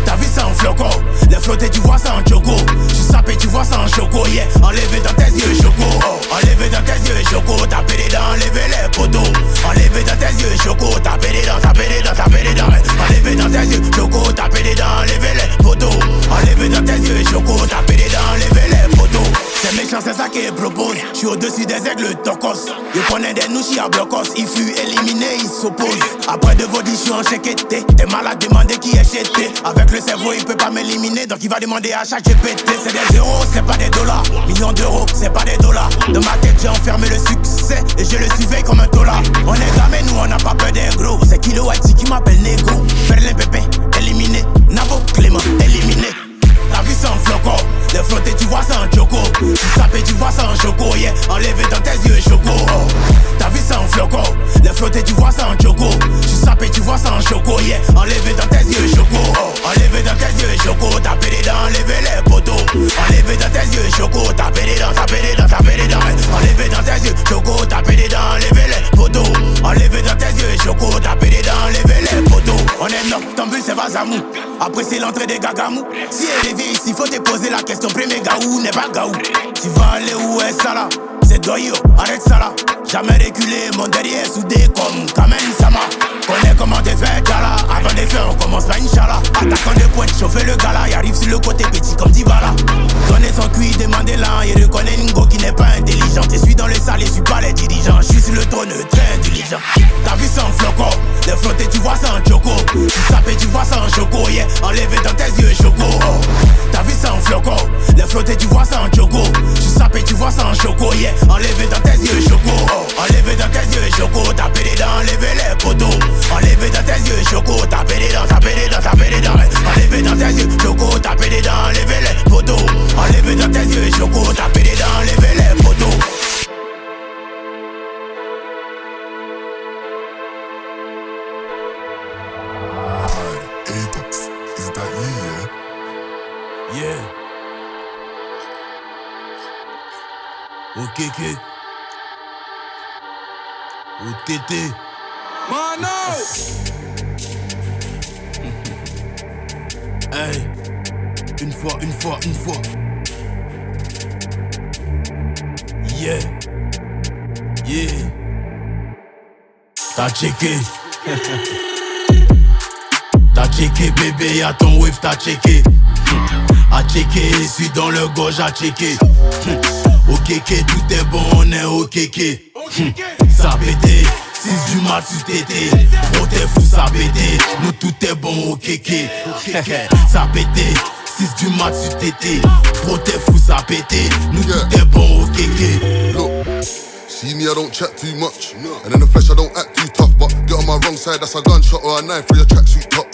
Ta vie sans flocon. Les flotter tu vois ça en choco. Tu sapes tu vois ça en choco. Yeah. Enlevé dans tes yeux choco. Oh. Enlevé dans tes yeux choco. Taper les dents, enlever les poteaux. Enlevé dans tes yeux choco. Taper les dents, taper les dents, taper les dents. Enlevé dans tes yeux choco. Taper les dents, enlever les poteaux. Enlevé dans tes yeux choco. Taper les dents, enlever les poteaux. C'est méchant, c'est ça qu'ils proposent. J'suis au-dessus des aigles tocos. Ils prenaient des nouchis à blocos. Il fut éliminé, il s'oppose. Après de vos j'suis en chéqueté. T'es malade, demandez qui est chété. Avec le cerveau, il peut pas m'éliminer. Donc il va demander à chaque GPT. C'est des euros, c'est pas des dollars. Millions d'euros, c'est pas des dollars. Dans ma tête, j'ai enfermé le succès. Et je le suivais comme un dollar. On est gamé, nous on n'a pas peur des gros. C'est Kilo Whitey qui m'appelle Nego. Berlin Pépé, éliminé. Navo Clément, éliminé. Ta vie sans flocon. Les flotter tu vois ça en choco. Tu sapes tu vois ça en choco. Yeah. Enlevé dans tes yeux choco. Oh. Ta vie sans flocon. Les flotter tu vois ça en choco. Tu sapes tu vois ça en choco. Yeah. Enlevé dans tes yeux choco. Oh. Enlevé dans tes yeux choco. Taper les dents, enlever les poteaux. Enlevé dans tes yeux choco. Taper les dents, taper les dents, taper les dents. Enlevé dans tes yeux choco. Taper les dents, enlever les poteaux. Enlevé dans tes yeux choco. Taper les dents, enlever les poteaux. On est noctambule, c'est Vazamou. Après c'est l'entrée des gagamous. Si elle est vieille ici, faut te poser la question. Premier gaou n'est pas gaou. Tu vas aller où est ça là? C'est Doyo, arrête ça là. Jamais reculé, mon derrière soudé comme Kamen Sama. Connais comment t'es fait, là. Avant de faire, on commence pas Inch'Allah. Attaquant de pointe, chauffer le gala. Y'arrive sur le côté petit comme Dybala. Donner son cuit, demander l'un. Il reconnaît Ningo qui n'est pas intelligent. Je suis dans les salles, je suis pas les dirigeants. Je suis sur le trône, très intelligent. Ta vie sans flocon. Les flotter, tu vois ça en choco. Tu sapes, tu vois ça en choco. Yeah. Enlevé dans tes yeux choco. Oh. Ta vie ça en floco. Les flottés tu vois ça en choco. J'suis sapé tu vois ça en choco, yeah. Enlevé dans tes yeux choco, oh. Enlevé dans tes yeux choco. Taper les dents, enlever les poteaux. Enlevé dans tes yeux choco. Taper les dents, taper les dents, taper les dents. Enlevé dans tes yeux choco. Taper les dents, enlever les poteaux. Enlevé dans tes yeux choco. Taper les dents, enlever les poteaux. Is that you, yeah? Yeah. OKK. OTT. Mano! Hey. Une fois. Yeah. T'as checké. T'as checké bébé, y'a ton wave, t'as checké. A checké, suis dans le gauche, à checké. OKK, tout est bon, on est OKK. Ça pété, 6 du mat, tu t'étais. Oh t'es fou, ça pété. Nous tout est bon, OKK. Ça pété, 6 du mat, tu t'étais. Oh t'es fou, ça pété. Nous tout est bon, OKK. Look, see me, I don't chat too much. And in the flesh, I don't act too tough. But get on my wrong side, that's a gunshot or a knife for your tracksuit top.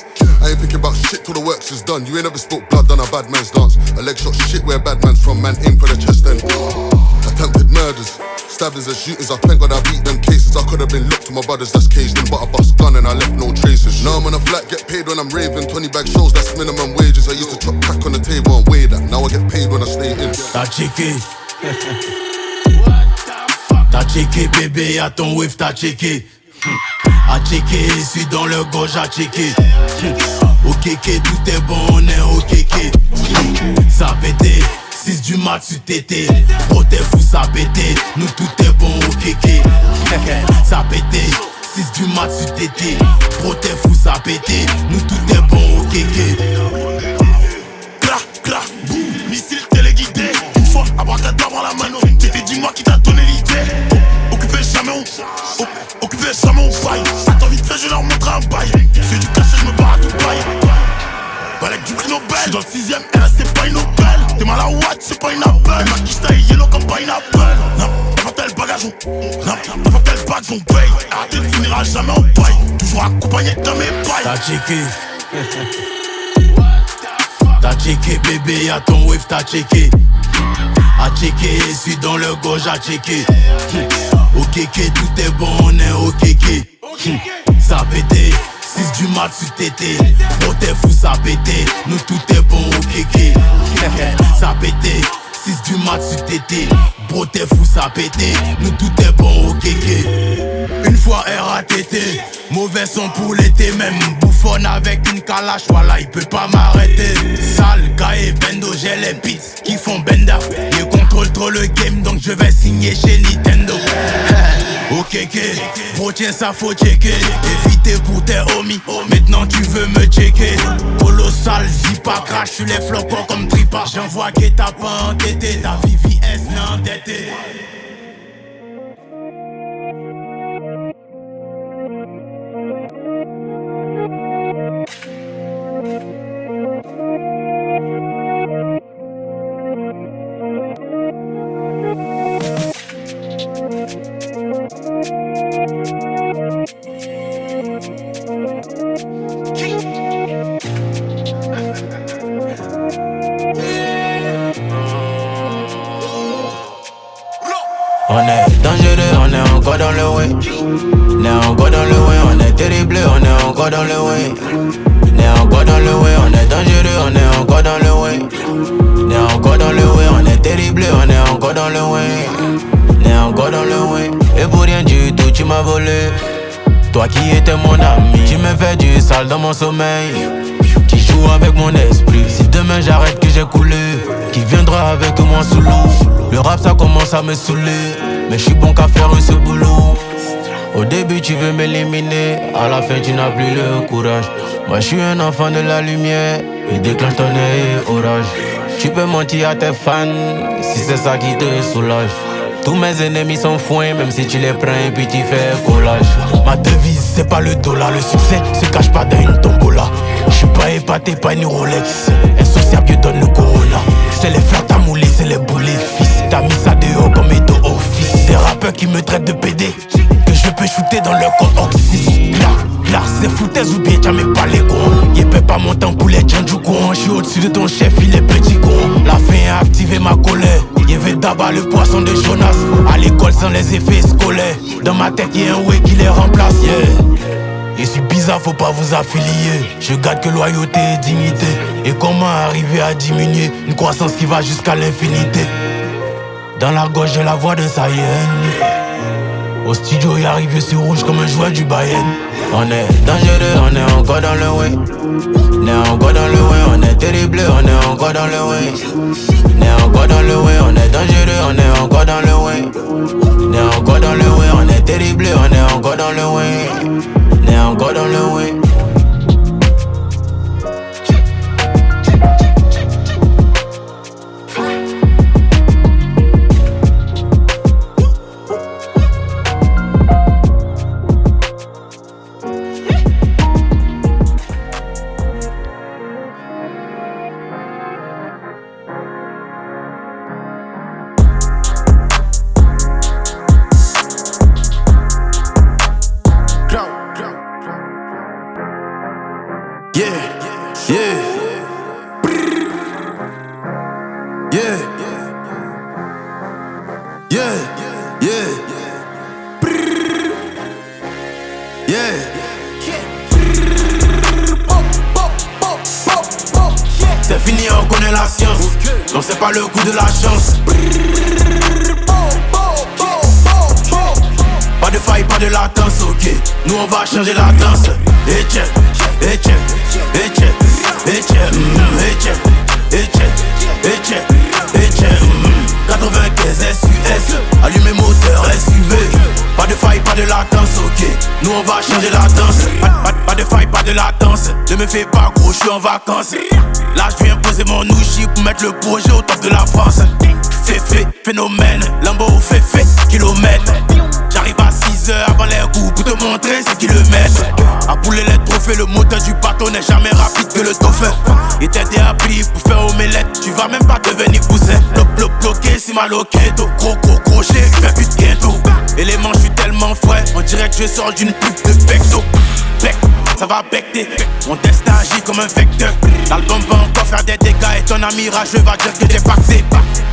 I ain't thinking about shit till the works is done. You ain't ever spoke blood, done a bad man's dance. A leg shot shit where bad man's from, man, aim for the chest then. Attempted murders, stabbings and shootings. I thank God I beat them cases. I could've been locked to my brothers that's caged in, but I bust gun and I left no traces. Now I'm on a flat, get paid when I'm raving. 20 bag shows, that's minimum wages. I used to chop crack on the table and weigh that. Now I get paid when I stay in. T'as checké. T'as checké bébé, y'a ton wave, t'as checké. A checké, suis dans le gauche, à checké. OKK, tout est bon, on est OKK. Ça pété, 6 du mat, tu t'étais. Oh t'es fou, ça pété. Nous tout est bon, OKK. Ça pété, 6 du mat, tu t'étais. Oh t'es fou, ça pété. Nous tout est bon, OKK. Cla, boum, missile téléguidé. Une fois, abracadabra la mano. T'étais, dis-moi qui t'a donné l'idée. Occupé jamais on baille. Attends vite fait, je leur montre un bail. Fais du cachet, je me barre à Dubaï. Balek du prix Nobel. J'suis dans le 6ème R, c'est pas une Nobel. T'es mal à Watt, c'est pas une Apple. Ma quiche taille yellow comme pineapple. Non, n'importe quel bagage on. Non, n'importe quel badge on paye. Arrêtez de finir à jamais en paille. Toujours accompagné de mes pailles. T'as checké. T'as checké bébé, y'a ton wave, t'as checké. A checké, suis dans le gauche, à checké. OKK, tout est bon, on est OKK. Ça pété, 6 du mat, tu t'étais. Oh t'es fou, ça pété. Nous tout est bon, OKK. Ça pété, 6 du mat, tu t'étais. Bro t'es fou, ça pété. Nous tout est bon, OKK. Une fois RATT, mauvais son pour l'été. Même bouffonne avec une calache, voilà il peut pas m'arrêter. Sale, Gaé, Bendo, j'ai les beats qui font benda. Il contrôle trop le game donc je vais signer chez Nintendo. OKK, bro tiens ça faut checker. Éviter pour tes homies, maintenant tu veux me checker. Colossal, zipa, crash sur les flocons comme tripa. J'envoie que t'as pas entêté, ta VVS n'est endettée. On est dangereux, on est encore dans le way. On est encore dans le way, on est terrible, on est encore dans le way. On est encore dans le way, on est dangereux, on est encore dans le way. On est encore dans le way, on est terrible, on est encore dans le way. On est encore dans le way. Et pour rien du tout, tu m'as volé. Toi qui étais mon ami, tu me fais du sale dans mon sommeil. Tu joues avec mon esprit. Si demain j'arrête que j'ai coulé, qui viendra avec moi sous l'eau? Le rap ça commence à me saouler, mais je suis bon qu'à faire ce boulot. Au début tu veux m'éliminer, à la fin tu n'as plus le courage. Moi je suis un enfant de la lumière, et déclenche ton œil orage. Tu peux mentir à tes fans, si c'est ça qui te soulage. Tous mes ennemis sont foins, même si tu les prends et puis tu fais collage. Ma devise c'est pas le dollar, le succès se cache pas dans une tombola. Je suis pas épaté, pas une Rolex. SOC Diable donne le corona. C'est les fleurs t'as moulé, c'est les boulets fils. T'as mis ça dehors comme édo office. Des rappeurs qui me traitent de PD, que je peux shooter dans leur corps oxy. Là, c'est foutaise ou bien t'as même pas les cons. Y'a peut pas monter en poulet, tiens du con. J'suis au-dessus de ton chef, il est petit con. La fin a activé ma colère. Y'avait d'abord le poisson de Jonas. À l'école sans les effets scolaires. Dans ma tête y'a un way qui les remplace, yeah. Et c'est bizarre, faut pas vous affilier. Je garde que loyauté et dignité. Et comment arriver à diminuer une croissance qui va jusqu'à l'infinité. Dans la gauche j'ai la voix de Sayen. Au studio y arrivé sur rouge comme un joueur du Bayern. On est dangereux, on est encore dans le way. On est encore dans le way, on est terrible, on est encore dans le way. On est encore dans le way, on est dangereux, on est encore dans le way. On est encore dans le way, on est terrible, on est encore dans le way. On est encore dans le way. C'est fini, on connaît la science. Non, c'est pas le coup de la chance. Pas de faille, pas de latence, ok. Nous on va changer la danse. Et check, et check, et check, et check, et check, et check, et check, et check. 95 SUS, allumez moteur SUV. Pas de faille, pas de latence, ok. Nous on va changer la danse. Pas de faille, pas de latence. Ne me fais pas gros, je suis en vacances. Là je viens poser mon ouchi pour mettre le projet au top de la France. Féfé, phénomène, Lambo féfé, kilomètre. J'arrive à 6h avant les coups pour te montrer ce kilomètres. À pouler les trophées, le moteur du bateau n'est jamais rapide que le dauphin. Et t'aider à plier pour faire omelette, tu vas même pas devenir poussin. Bloqué, si mal au keto. Gros crochet, fais plus de ghetto. Élément, je suis tellement frais, on dirait que je sors d'une pub de Pecto. Ça va becter, mon destin agit comme un vecteur. L'album va encore faire des dégâts et ton ami rageux va dire que t'es pacté.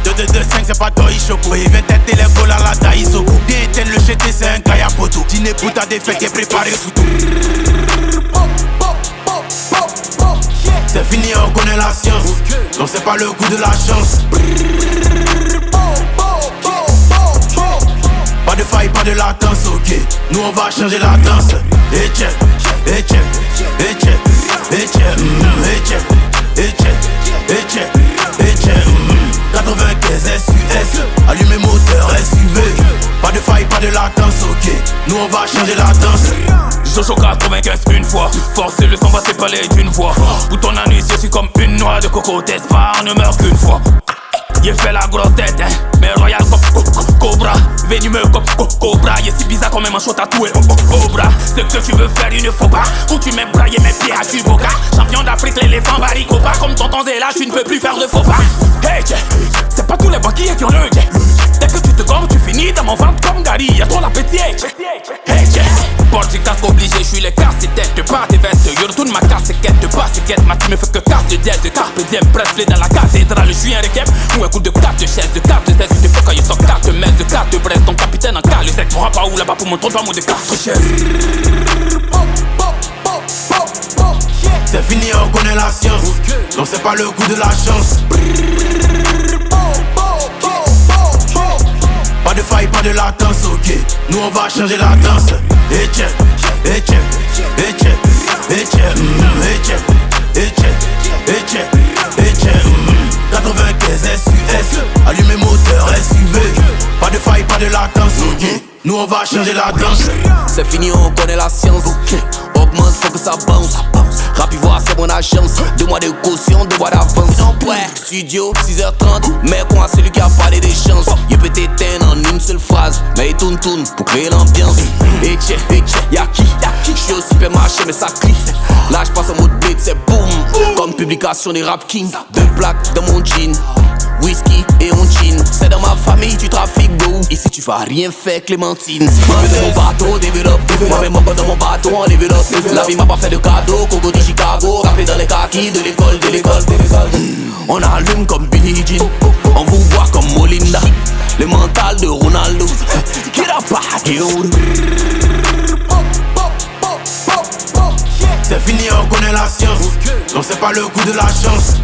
2-2-2-5 c'est pas toi Ishoko. Il vient têter les goals à la Daisoko. Déteigne le GT c'est un gars à poteau. Dîner pour ta défaite et préparé sous tout. C'est fini, on connaît la science. Non c'est pas le coup de la chance. Pas de faille, pas de latence, ok. Nous on va changer la danse. Et check, et check, et check, et check, et check, et check, et check, et check. 95 SUS, allumez moteur SUV. Pas de faille, pas de latence, ok. Nous on va changer la danse. Jojo 95 une fois. Forcer le sang va t'épaler d'une voix. Pour ton anus, je suis comme une noix de coco. T'espères, ne meurt qu'une fois. J'ai fait la grosse tête, hein. Mais royal cobra. Venimeux cobra. Y'a si bizarre comme un manchot tatoué au bras. Ce que tu veux faire, il ne faut pas. Ou tu m'aimes brailler mes pieds à Tuboka. Champion d'Afrique, l'éléphant baricopa. Comme tonton Zéla, tu ne peux plus faire de faux pas. Hey, c'est pas tous les banquiers qui ont le jet. Dès que tu te gombes, tu finis dans mon ventre comme Gary. Y'a trop l'appétit, hey, porte du casque obligé, je suis les casse-têtes. De pas tes vestes, je retourne ma casquette. De basket, ma team me fait que casse de dièse. De carpe diem, presse-les dans la cathédrale. Je suis un réquep ou un coup de 4 de chaise. De 4 de 16, je te fais quand il sort 4 mètres. De 4 de Brest, ton capitaine en cale. Le sec, mon pas où là-bas pour mon trottoir, moi de 4 chaises. C'est fini, on connaît la science. Non c'est pas le coup de la chance. Pas de faille, pas de latence, ok. Nous on va changer la danse. Et check, et check, et check, et check, et check, et check, et check, et check. 95 SUS, allumez moteur SUV. Pas de faille, pas de latence, ok. Nous on va changer la danse. C'est fini, on connaît la science. augmente, faut que ça bounce. Rap ivoire, c'est mon agence. 2 mois de caution, 2 mois d'avance. Ouais, studio, 6h30. Mais quoi, celui qui a parlé des chances. Il peut t'éteindre en une seule phrase, mais il tourne pour créer l'ambiance. Et tchè, y'a qui? J'suis au supermarché, mais ça crie. Là, j'passe en mode beat, c'est boom. Comme publication des Rap Kings. 2 plaques dans mon jean. Whisky et on jean. C'est dans ma famille, tu trafiques go. Ici tu vas rien faire, Clémentine. Moi dans mon bateau, développe. Moi-même encore dans mon bateau, on développe. La vie m'a pas fait de cadeau. Congo de Chicago, rappé dans les kakis de l'école. On allume comme Billie Jean. On vous boit comme Molinda. Le mental de Ronaldo. Qui l'a pas c'est fini, on connaît la science. Non, c'est pas le coup de la chance.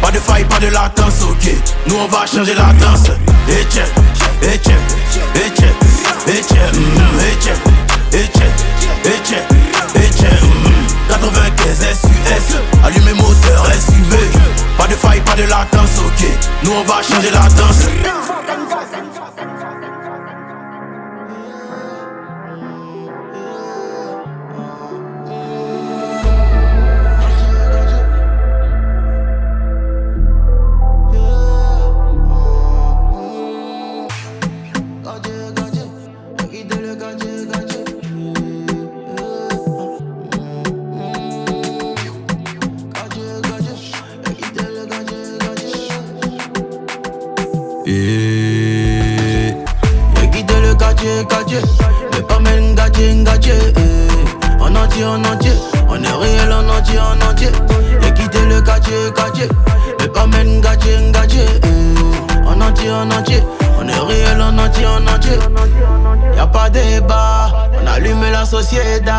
Pas de faille, pas de latence, ok. Nous on va changer la danse. Et check, 95 SUS, allumez moteur SUV. Pas de faille, pas de latence, ok. Nous on va changer la danse. mais pas même gadget. En entier, on est réel en entier. Y'a quitté le quartier, mais pas même gadget. En entier, on est réel en entier. Y'a pas débat, on allume la société.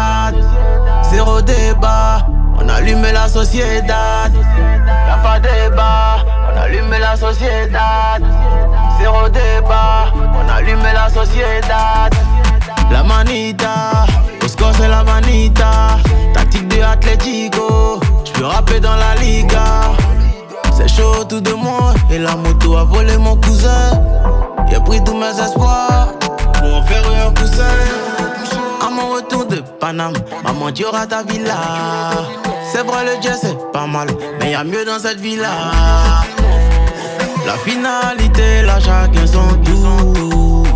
Zéro débat, on allume la société. Y'a pas débat, on allume la société. Zéro débat, on allume la société. La manita, au score c'est la manita. Tactique de Atlético, j'peux rapper dans la liga. C'est chaud autour de moi et la moto a volé mon cousin. Y'a pris tous mes espoirs pour en faire un coussin. À mon retour de Paname, maman tu auras ta villa. C'est vrai le jazz c'est pas mal, mais y'a mieux dans cette villa. La finalité, là chacun son tour.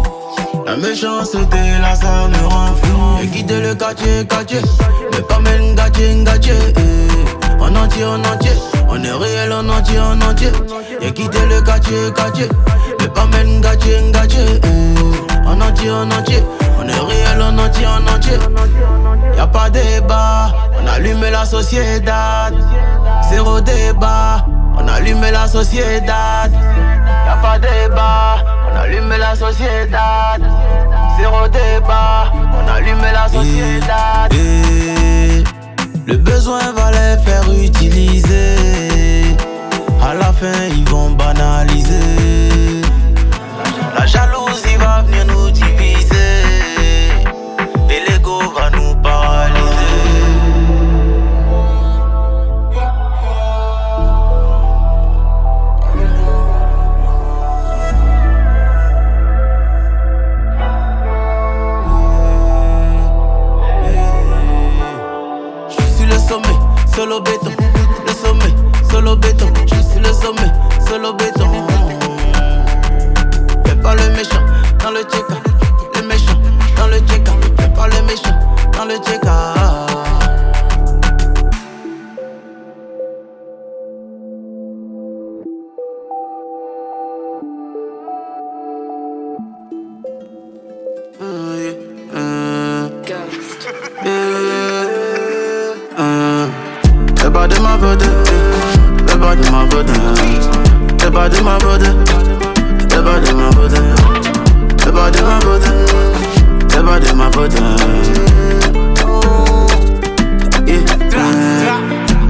La méchanceté, là ça me rend fou. Y'a quitté le quartier, mais pas même gadget. En entier, on est réel en entier. Y'a quitté le quartier, mais pas même gadget. En entier, on est réel en entier. Y'a pas débat, on allume la société. Zéro débat, on allume la société. Y'a pas débat, on allume la société. Zéro débat, on allume la société. Le besoin va les faire utiliser. À la fin ils vont banaliser. La jalousie va venir nous diviser. Et l'ego va nous paralyser. Solo béton, le sommet, solo béton. Je suis le sommet, solo béton. Fais pas le méchant dans le check, le méchant dans le check. Fais pas le méchant dans le check.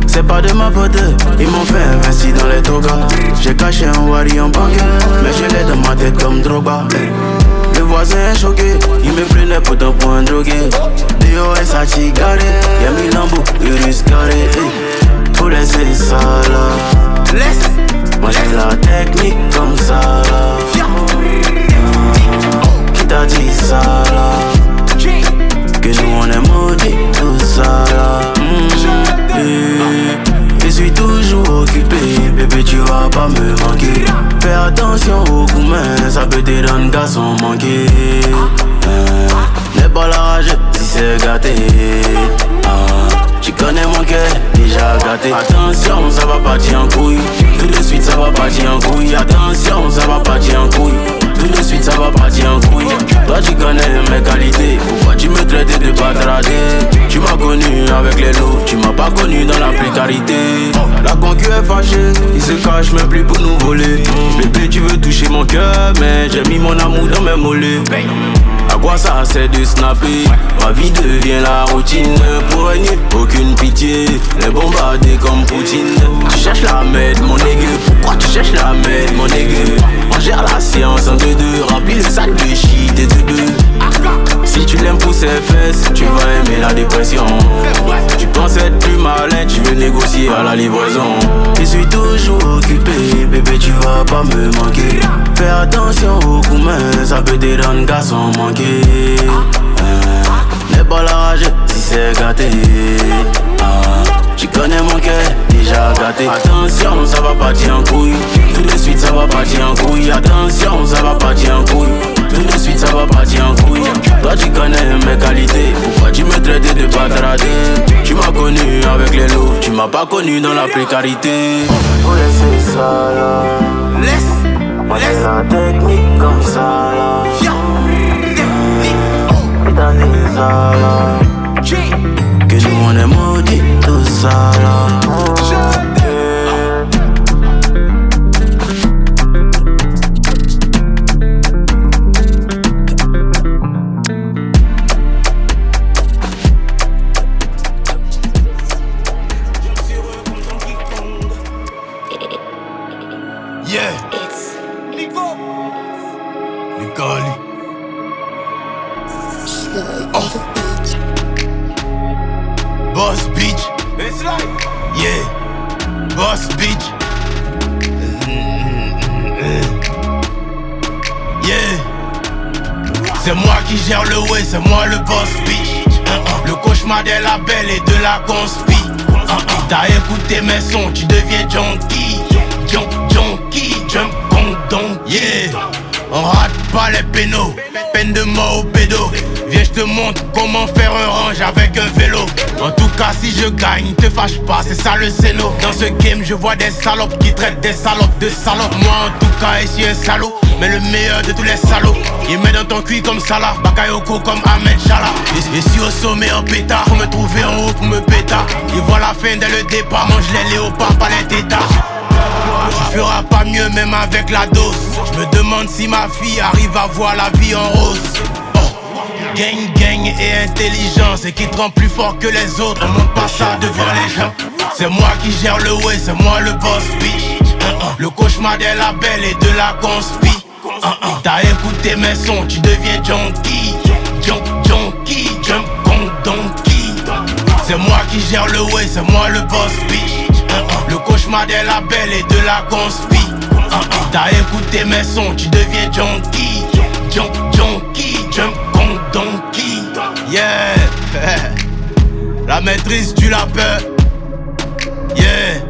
C'est pas de ma faute, ils m'ont fait investir dans les togas. J'ai caché un wari en banque, mais je l'ai dans ma tête comme Drogba. Le voisin est choqué, il me prenait pourtant pour un drogué. DOS à Chigaré, y'a mis lambeaux, Urus carré. Faut laisser ça là. Laisse. Moi j'ai la technique comme ça là. Qui t'a dit ça là? vas pas me manquer. Fais attention au coup, mais ça peut te rendre garçon manqué. N'aie pas la rage si c'est gâté. Tu connais mon cœur, déjà gâté. Attention, ça va partir en couille. Tout de suite, ça va partir en couille. Attention, ça va partir en couille. Tout de suite, ça va partir en couille. Toi, tu connais mes qualités. Pourquoi tu me traites de patradé? Tu m'as connu avec les lots. Tu m'as pas connu dans la précarité. La concu est fâchée. Il se cache même plus pour nous voler. Bébé, tu veux toucher mon cœur, mais j'ai mis mon amour dans mes mollets. À quoi ça sert de snapper? Ma vie devient la routine. Pour régner, aucune pitié. Les bombardés comme Poutine. Tu cherches la merde, mon nègre. Pourquoi tu cherches la merde, mon nègre? On gère la science en deux. Remplis le sac de shit et de deux. Si tu l'aimes pour ses fesses, tu vas aimer la dépression. Tu penses être plus malin, tu veux négocier à la livraison. Je suis toujours occupé, bébé, tu vas pas me manquer. Fais attention au coup, mais ça peut te rendre garçon manqué. N'aie pas la rage si c'est gâté. Tu connais mon cœur, déjà gâté. Attention, ça va partir en couille. Tout de suite, ça va partir en couille. Attention, ça va partir en couille. Tout de suite, ça va partir en couille. Toi, tu connais mes qualités. Pourquoi tu me traites de patradé? Tu m'as connu avec les lots. Tu m'as pas connu dans la précarité. Faut laisser ça là. Laisse la technique comme ça là. Donner ça là. Que nous on est maudit tout ça là. Yeah. Nicole. Oh. Boss bitch. Yeah. Boss bitch. Yeah. C'est moi qui gère le way, c'est moi le boss bitch. Le cauchemar des labels et de la conspi. T'as écouté mes sons, tu deviens junkie. Junkie, jump condom, yeah. On rate pas les pénaux, peine de mort au pédo. Viens je te montre comment faire un range avec un vélo. En tout cas si je gagne, te fâche pas, c'est ça le scéno. Dans ce game je vois des salopes qui traitent des salopes de salopes. Moi en tout cas je suis un salaud, mais le meilleur de tous les salauds. Il met dans ton cuit comme Salah, Bakayoko comme Ahmed Chala. Je suis au sommet en pétard, faut me trouver en haut pour me pétard. Il voit la fin dès le départ, mange les léopards, pas les tétards. Tu feras pas mieux même avec la dose. Je me demande si ma fille arrive à voir la vie en rose. Gang et intelligence, et qui te rend plus fort que les autres. On monte pas ça devant les gens. C'est moi qui gère le way, c'est moi le boss bitch. Le cauchemar des labels et de la conspi. T'as écouté mes sons, tu deviens junkie. Junkie, jump donkey. C'est moi qui gère le way, c'est moi le boss bitch. Le cauchemar des labels et de la conspi. T'as écouté mes sons, tu deviens junkie. Junkie, jump donkey. Yeah. La maîtrise du lapin. Yeah.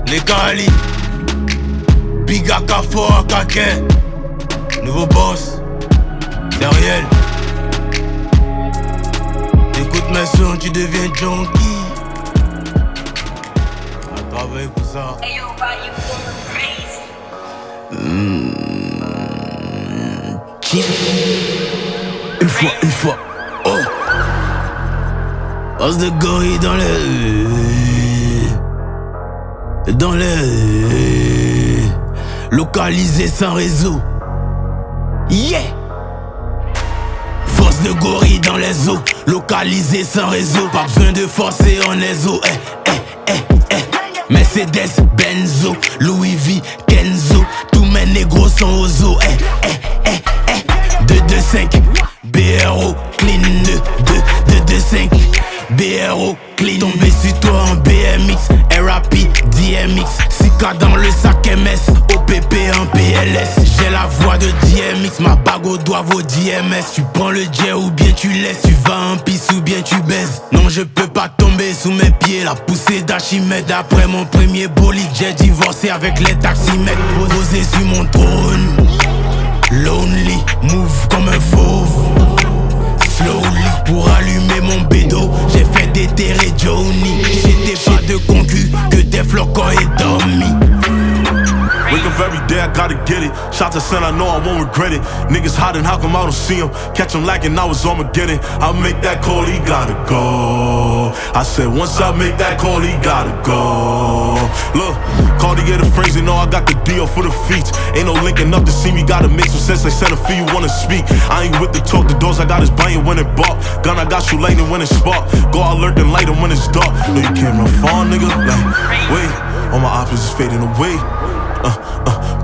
Les Kali. Big Akafo Akaken. Nouveau boss. C'est réel. Écoute mes sons, tu deviens junkie. On a travaillé pour ça. Une fois, oh. Os de gorille dans les localisé sans réseau. Yeah. Force de gorille dans les eaux, localisé sans réseau. Pas besoin de forcer en ESO. Mercedes, Benzo, Louis V, Kenzo. Tous mes négros sont aux eaux. 225 BRO clean 225 BRO clean. Tombé sur toi en BMX, RAP, DMX. Sika dans le sac MS, OPP en PLS. J'ai la la voix de DMX, ma bague au doigt vaut DMS. Tu prends le jet ou bien tu laisses, tu vas en pisse ou bien tu baises. Non, je peux pas tomber sous mes pieds, la poussée d'Archimède. Après mon premier bolide, j'ai divorcé avec les taximètres. Posé sur mon trône, lonely, move comme un fauve. Slowly, pour allumer mon bédo, j'ai fait déterrer Johnny. J'étais pas de concu, que des flocons et dormi. Wake up every day, I gotta get it. Shots to send, I know I won't regret it. Niggas hiding, how come I don't see them? Catch them lacking, I was Armageddon. I'll make that call, he gotta go. I said, once I make that call, he gotta go. Look, Cartier the phrase, you know I got the deal for the feet. Ain't no linking up to see me, gotta make some sense. They send a fee, you wanna speak. I ain't with the talk, the doors I got is buying when it bark. Gun I got you lighting when it spark. Go alert and light 'em when it's dark. No, you can't run far, nigga. Like, wait, all my options is fading away.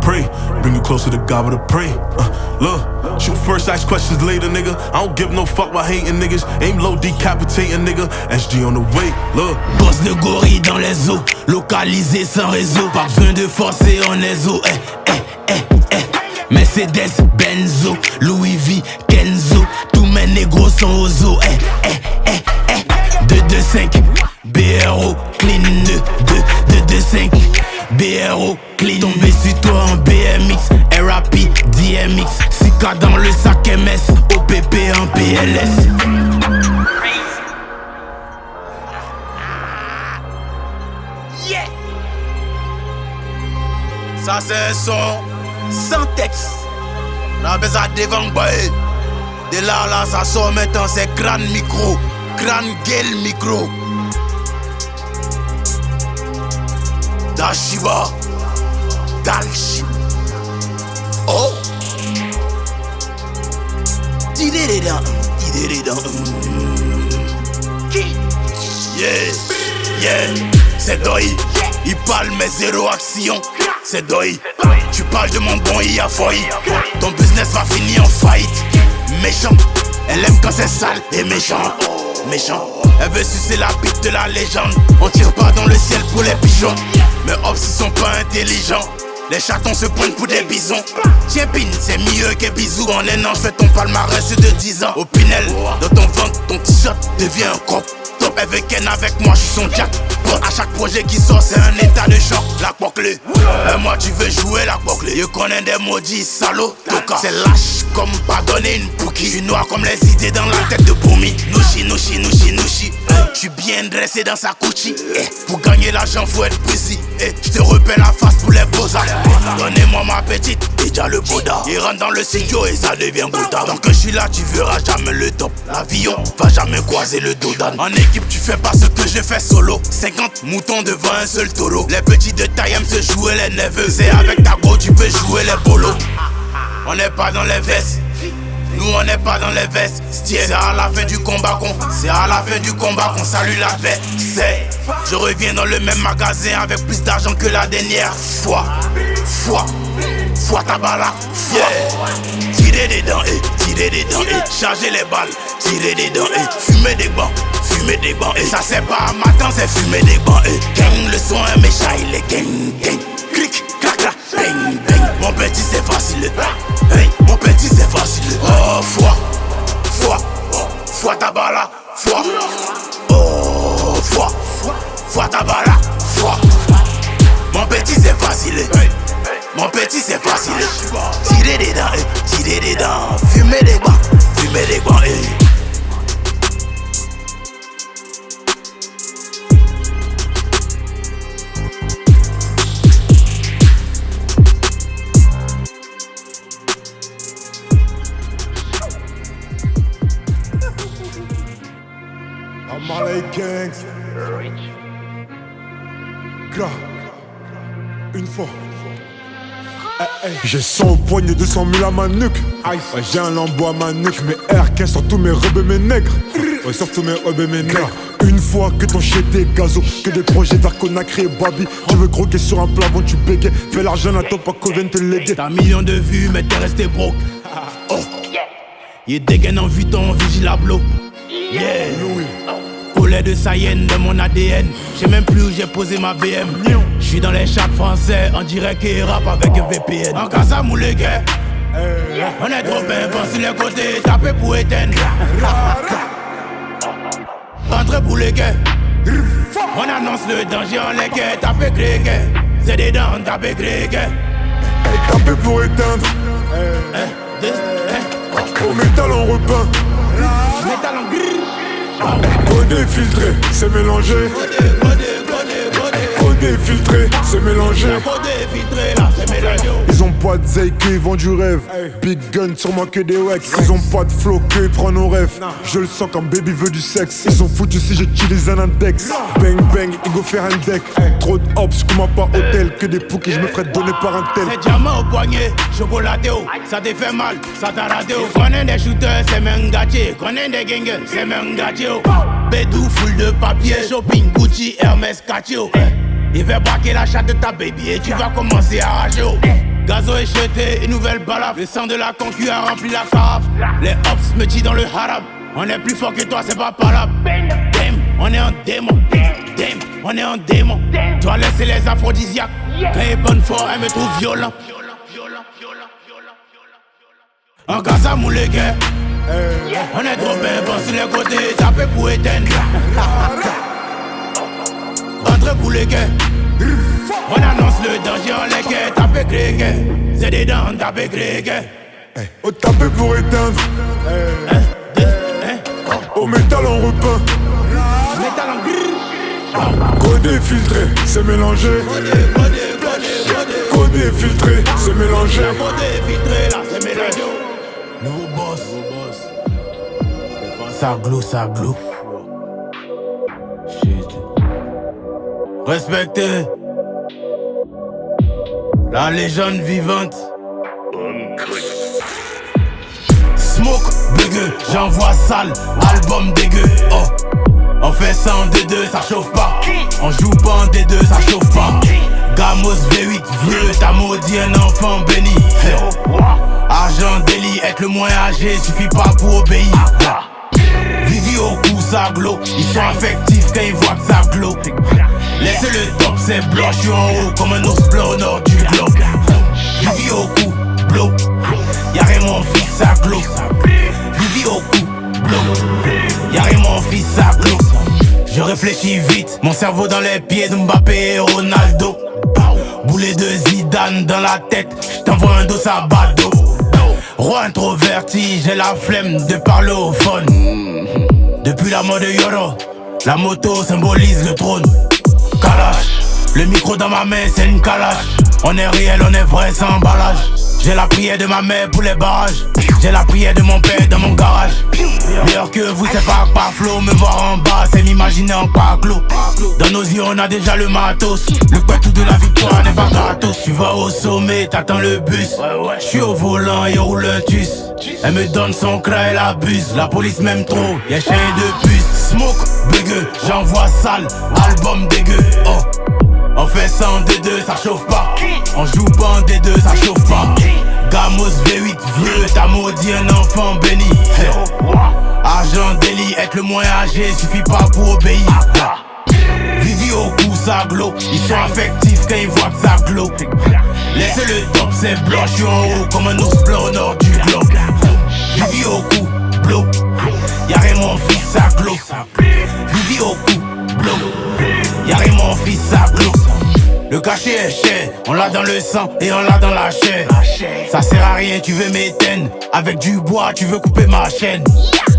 Pray, bring you closer to God with a pray. Look, shoot first, ask questions later, nigga. I don't give no fuck about hating niggas. Aim low, decapitating, nigga. SG on the way, look. Gosse de gorille dans les eaux, localisé sans réseau. Pas besoin de forcer en ESO. Mercedes, Benzo, Louis V, Kenzo. Tous mes négros sont aux eaux. 225, BRO, clean 225. BRO, clean. Tombé sur toi en BMX, RAP, DMX. 6K dans le sac MS, OPP en PLS. Yeah. Ça c'est un son sans texte. On appelle ça devant boy. De là ça sort maintenant, c'est crâne micro, crâne gueule micro. Dashiba, Dalshi. Oh, idée dans. Yeah, c'est Doi. Il parle mais zéro action. C'est Doi. Tu parles de mon bon, il a failli. Ton business va finir en faillite. Méchant, elle aime quand c'est sale et méchant. Elle veut sucer la bite de la légende. On tire pas dans le ciel pour les pigeons. Mais ops ils sont pas intelligents. Les chatons se pointent pour des bisons. Tiens pin, c'est mieux que bisous. En un an, je fais ton palmarès de 10 ans. Au Pinel, dans ton ventre, ton t-shirt devient un crop top. Elle veut ken avec moi, je suis son jack. À chaque projet qui sort, c'est un état de choc. La clé. Moi, tu veux jouer la clé. Je connais des maudits salauds. C'est lâche comme pas donner une pouki. Je suis noir comme les idées dans la tête de Boumi. Nouchi. Je suis bien dressé dans sa Gucci. Pour gagner l'argent, faut être précis. Je te repère la face pour les beaux-arts. Donnez-moi ma petite, déjà le Bouddha. Il rentre dans le studio et ça devient Bouddha. Tant que je suis là, tu verras jamais le top. L'avion va jamais croiser le dos d'âne. En équipe, tu fais pas ce que je fais solo. 50 moutons devant un seul taureau. Les petits de taille aiment se jouer les neveux. C'est avec ta go, tu peux jouer les bolos. On n'est pas dans les vestes. Nous on n'est pas dans les vestes. C'est à la fin du combat qu'on salue la veste. Je reviens dans le même magasin avec plus d'argent que la dernière fois. Fois tabala. Yeah. Tirer des dents charger les balles. Tirer des dents fumer des bancs. Et ça c'est pas à matin, c'est fumer des bancs. Gang, le son est méchant, il est gang. Clic, clac, clac, bang, bang. Mon petit c'est facile. Hey, mon petit c'est facile. Oh, foi tabala, foi. Oh, foi tabala, foi. Mon petit c'est facile. Mon petit c'est facile. Tirer des dents, fumer des bancs. Marley Gangs. Gras. Une fois. J'ai 100 au poignet, 200 000 à ma nuque. Ouais, j'ai un lambeau à ma nuque. J'mets R15 sur tous mes robes et mes nègres. Ouais, sur tous mes robes et mes nègres. Une fois que ton shit est gazo, que des projets vers Conakry et Babi. Tu veux croquer sur un plafond, tu bégais. Fais l'argent, n'attends pas qu'on vienne te léguer. T'as 1 million de vues, mais t'es resté broke. Oh, il dégaine en vuitton, vigile à bloc. Yeah, collet de Sayenne de mon ADN. J'sais même plus où j'ai posé ma BM. J'suis dans les chats français, en direct et rap avec un VPN. En casa moule gay, On est trop pimpant sur les côtés, tapé pour éteindre. Rentrez pour les quais. On annonce le danger en les quais, tapé criquet. C'est des dents, tapé criquet. Tapé pour éteindre. Au métal on repeint. Métal en gris. Codé filtré, c'est mélangé. Codé filtré, c'est mélangé. Codé filtré là, c'est mélangé. Ils ont pas de zeik, ils vendent du rêve. Big gun, sûrement que des wax. Ils ont pas de flow, que ils prennent nos rêves. Je le sens quand baby veut du sexe. Ils sont foutus si j'utilise un index. Bang bang, il go faire un deck. Trop de hops, comme pas hôtel. Que des poux que je me ferais donner par un tel. C'est diamant au poignet, chocolaté haut. Ça te fait mal, ça t'a raté haut. Connais des shooters, c'est même gâché. Connais des gangers, c'est même gâché haut. Bédou, full de papier. Shopping, Gucci, Hermès, Cathy haut. Il va braquer la chatte de ta baby et tu vas commencer à rager haut. Gazo est jeté, une nouvelle balafre. Le sang de la concu a rempli la carafe. Les hops me disent dans le haram. On est plus fort que toi, c'est pas palable. Damn, on est en démon. Damn, on est en démon. Toi laisser les aphrodisiaques. Quand elle est bonne fort, elle me trouve violent. En Gaza, moulé gay. On est trop pimpant sur les côtés, tapé pour éteindre. Rentrez pour les quais. On annonce le danger en les quais, tapé criquet. C'est des dents, tapé criquet. Au tapé pour éteindre. Au métal on repeint. Métal en gris. Codé filtré, c'est mélangé. Codé filtré, c'est mélangé. Codé filtré là, c'est mélangé. Nouveau boss. Ça glow. Shit. Respectez la légende vivante. Smoke, bugueux, j'envoie sale, album dégueu. Oh, on fait ça en D2, ça chauffe pas. On joue pas en D2, ça chauffe pas. Gamos V8, vieux, t'as maudit un enfant béni. Argent délit, être le moins âgé, suffit pas pour obéir. Vivi au cou, ça glow. Ils sont affectifs quand ils voient que ça glow. Laissez le top, c'est blanc. Je suis en haut comme un ours blanc au nord du globe. Vivi au cou, blow. Y'a rien mon fils, ça glow. Vivi au cou, blow. Y'a rien mon fils, ça glow. Je réfléchis vite, mon cerveau dans les pieds de Mbappé et Ronaldo. Boulet de Zidane dans la tête, j't'envoie un dos à Bado. Roi introverti, j'ai la flemme de parler au phone. Depuis la mort de Yoro, la moto symbolise le trône. Kalash, le micro dans ma main c'est une calache. On est réel, on est vrai sans emballage. J'ai la prière de ma mère pour les barrages. J'ai la prière de mon père dans mon garage. Meilleur que vous c'est pas par flow. Me voir en bas c'est m'imaginer en parclos. Dans nos yeux on a déjà le matos. Le tout de la victoire n'est pas gratos. Tu vas au sommet, t'attends le bus. J'suis au volant et roule un tus. Elle me donne son cra, elle abuse. La police m'aime trop, y'a chien de puce. Smoke, bugueux, j'envoie sale, album dégueu. Oh, on fait ça en D2, ça chauffe pas. On joue pas en D2, ça chauffe pas. Gamos V8, vieux, t'as maudit un enfant béni. Argent délit, être le moins âgé, suffit pas pour obéir. Vivi au cou, ça glow. Ils sont affectifs quand ils voient que ça glow. Laissez le top, c'est blanc. Je suis en haut comme un ours blanc au nord du globe. Vivi au cou, blow. Y'a rien mon fils, ça glow. Vivi au cou, blow. Y'a rien mon fils, ça glow. Le cachet est cher, on l'a dans le sang et on l'a dans la chair. Ça sert à rien, tu veux m'éteindre. Avec du bois, tu veux couper ma chaîne.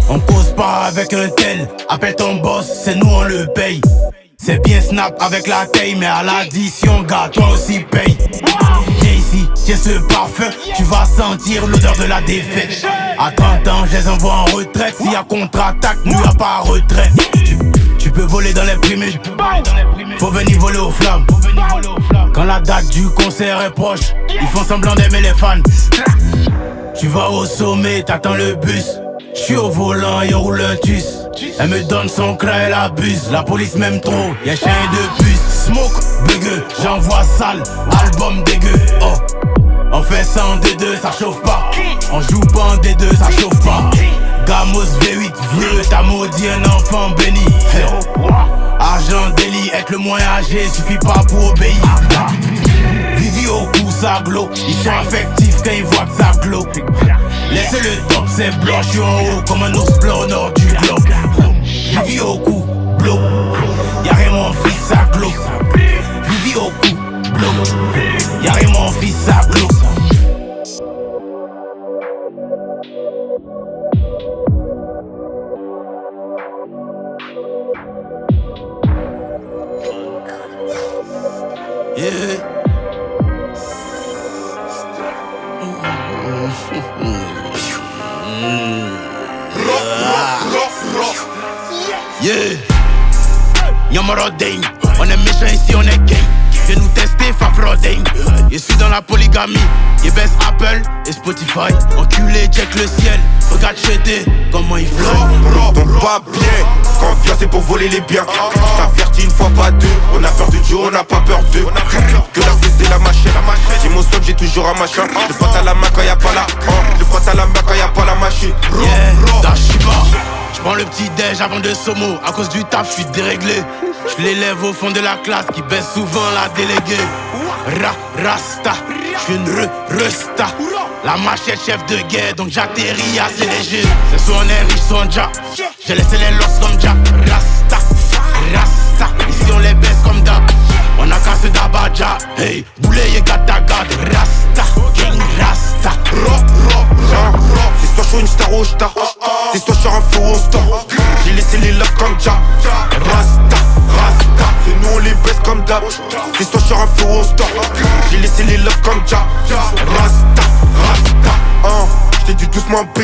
On cause pas avec un tel. Appelle ton boss, c'est nous on le paye. C'est bien snap avec la taille, mais à l'addition, gars, toi aussi paye. Viens ici, tiens ce parfum, tu vas sentir l'odeur de la défaite. À 30 ans, je les envoie en retraite. S'il y a contre-attaque, nous y'a pas retrait. Tu peux voler dans les primes, faut venir voler aux flammes. Quand la date du concert est proche, ils font semblant d'aimer les fans. Tu vas au sommet, t'attends le bus. J'suis au volant et on roule un tus. Elle me donne son cra, elle abuse. La police m'aime trop, y'a chien de puce. Smoke, bugueux, j'envoie sale, album dégueu. Oh, on fait ça en D2, ça chauffe pas. On joue pas en D2, ça chauffe pas. Gamos V8, vieux, t'as maudit un enfant béni. Argent délit, être le moins âgé, suffit pas pour obéir. Vivi au cou, ça glow. Ils sont affectifs quand ils voient que ça glow. Laissez le top, c'est blanc, je suis en haut comme un ours blanc au nord du globe. Vivi au cou, blow. Y'a rien mon fils, ça glow. Vivi au cou, blow. Y'a rien mon fils, ça glow. Yeah. Yeah. Yamaroding. On est méchant ici, on est gang. Viens nous tester, Fafroding. Je suis dans la polygamie. Il baisse Apple et Spotify. Enculé, check le ciel. Regarde chété, comment il flotte. Donc pas bien, quand vient c'est pour voler les biens. T'avertis une fois, pas deux. On a peur du Dieu, on n'a pas peur d'eux. Que la fesse et la machette. J'ai mon stop, j'ai toujours un machin. Le pote à la main quand y'a pas la. Le pote à la main quand y'a pas la machine. Yeah, Dashiba. J'prends le petit déj avant de Somo. À cause du taf, j'suis déréglé. J'l'élève au fond de la classe qui baisse souvent la déléguée. Rasta, j'suis une resta. La machette chef de guerre, donc j'atterris assez léger. C'est soit on est riche, soit on ja. J'ai laissé les losses comme ja. Rasta, ici on les baisse comme da. On a cassé d'Abadja. Hey, boulet y'a gata gade. Rasta, King Rasta. C'est soit je suis une star ou star. C'est soit je suis un fou au star. J'ai laissé les love comme ja. Rasta, c'est nous on les baisse comme d'hab. C'est soit je suis un fou au star. J'ai laissé les love comme ja. Rasta, j't'ai dit doucement B.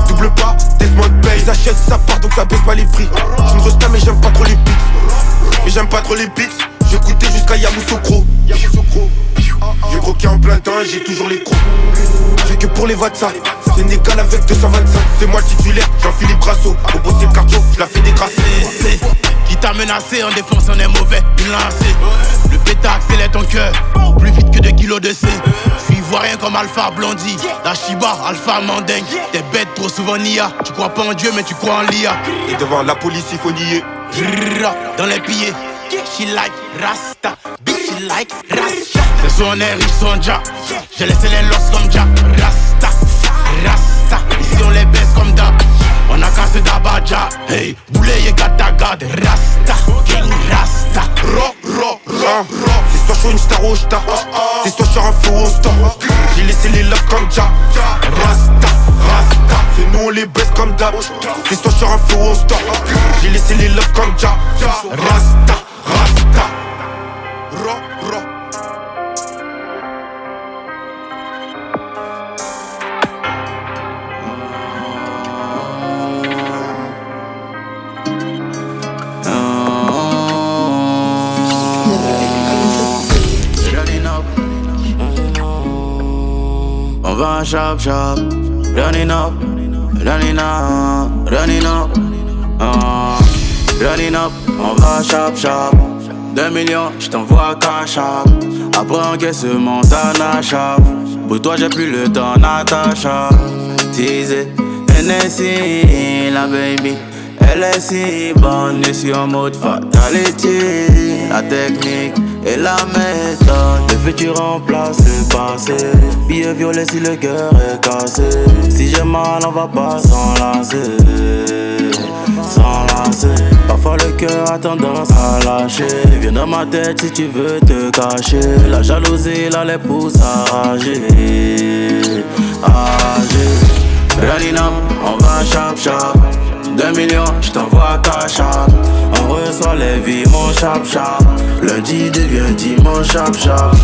Double pas, tellement de paye. Ils achètent, ça part donc ça baisse pas les prix. J'suis une resta mais j'aime pas trop les beats. J'ai goûté jusqu'à Yamoussoukro. J'ai croqué en plein temps et j'ai toujours les crocs. J'ai que pour les WhatsApp. Sénégal avec 225. C'est moi le titulaire, Jean-Philippe Grasso. Au bout c'est le cardio, j'la fais décrasser. Qui t'a menacé en défense, on est mauvais, une lancée. Le pétard accélère ton cœur, plus vite que 2 kilos de C. J'suis ivoirien comme Alpha Blondie. La Shiba, Alpha Mandingue. T'es bête trop souvent Nia. Tu crois pas en Dieu mais tu crois en l'IA. Et devant la police il faut nier. Dans les pillés. She like Rasta, bitch she like Rasta. C'est soit on est riche, soit on ja. J'ai laissé les losses comme ja. Rasta, ici on les baisse comme da. On a cassé d'Abadja. Hey, boulet y'a gata gade. Rasta, King Rasta. C'est soit je suis une star ou star. C'est soit je suis un fou au star. J'ai laissé les love comme ja. Rasta, c'est nous on les baisse comme d'hab. C'est soit je suis un fou au star. J'ai laissé les love comme ja. Rasta. On va chop chop, running up, running up, on va chop chop. 2 millions, j't'envoie cash up. Après encaissement, ça n'achève. Pour toi j'ai plus le temps, Natacha. Teasé, NSI, la baby. Elle est si bonne, je suis en mode fatality. La technique et la méthode. Le futur remplace le passé. Billet violet si le cœur est cassé. Si j'ai mal, on va pas s'enlacer. Parfois le cœur a tendance à lâcher. Viens dans ma tête si tu veux te cacher. La jalousie là les pousse à rager. Running up, on va chop chop. 2 millions, j't'envoie cash up. On reçoit les vies, mon chap chap. Lundi devient dimanche chap chap.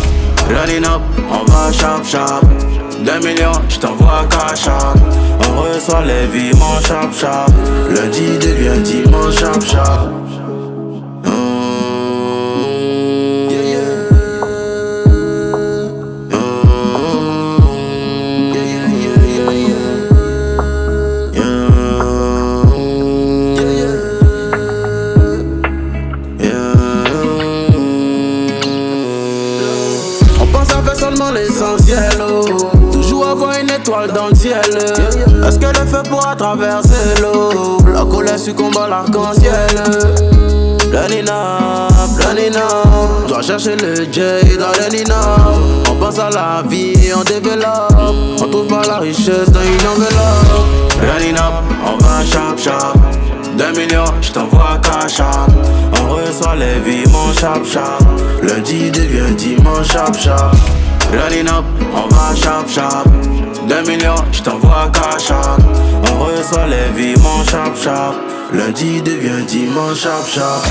Running up, on va chop chop. 2 millions, j't'envoie cash up. On reçoit les vies, mon chap chap. Lundi devient dimanche chap chap. L'essentiel, toujours avoir une étoile dans le ciel. Est-ce qu'elle est faite pour traverser l'eau? La colère succombe à l'arc-en-ciel. Running up, dois chercher le J dans le Nina. pense à la vie et on développe. On trouve pas la richesse dans une enveloppe. Running up, on va chap chap. 2 millions, j't'envoie cash up. On reçoit les vies, mon chap chap. Lundi devient dimanche chap chap. Running up, on va chap chap. 2 millions, j't'envoie cash up. On reçoit les vies, mon chap chap. Lundi devient dimanche chap chap.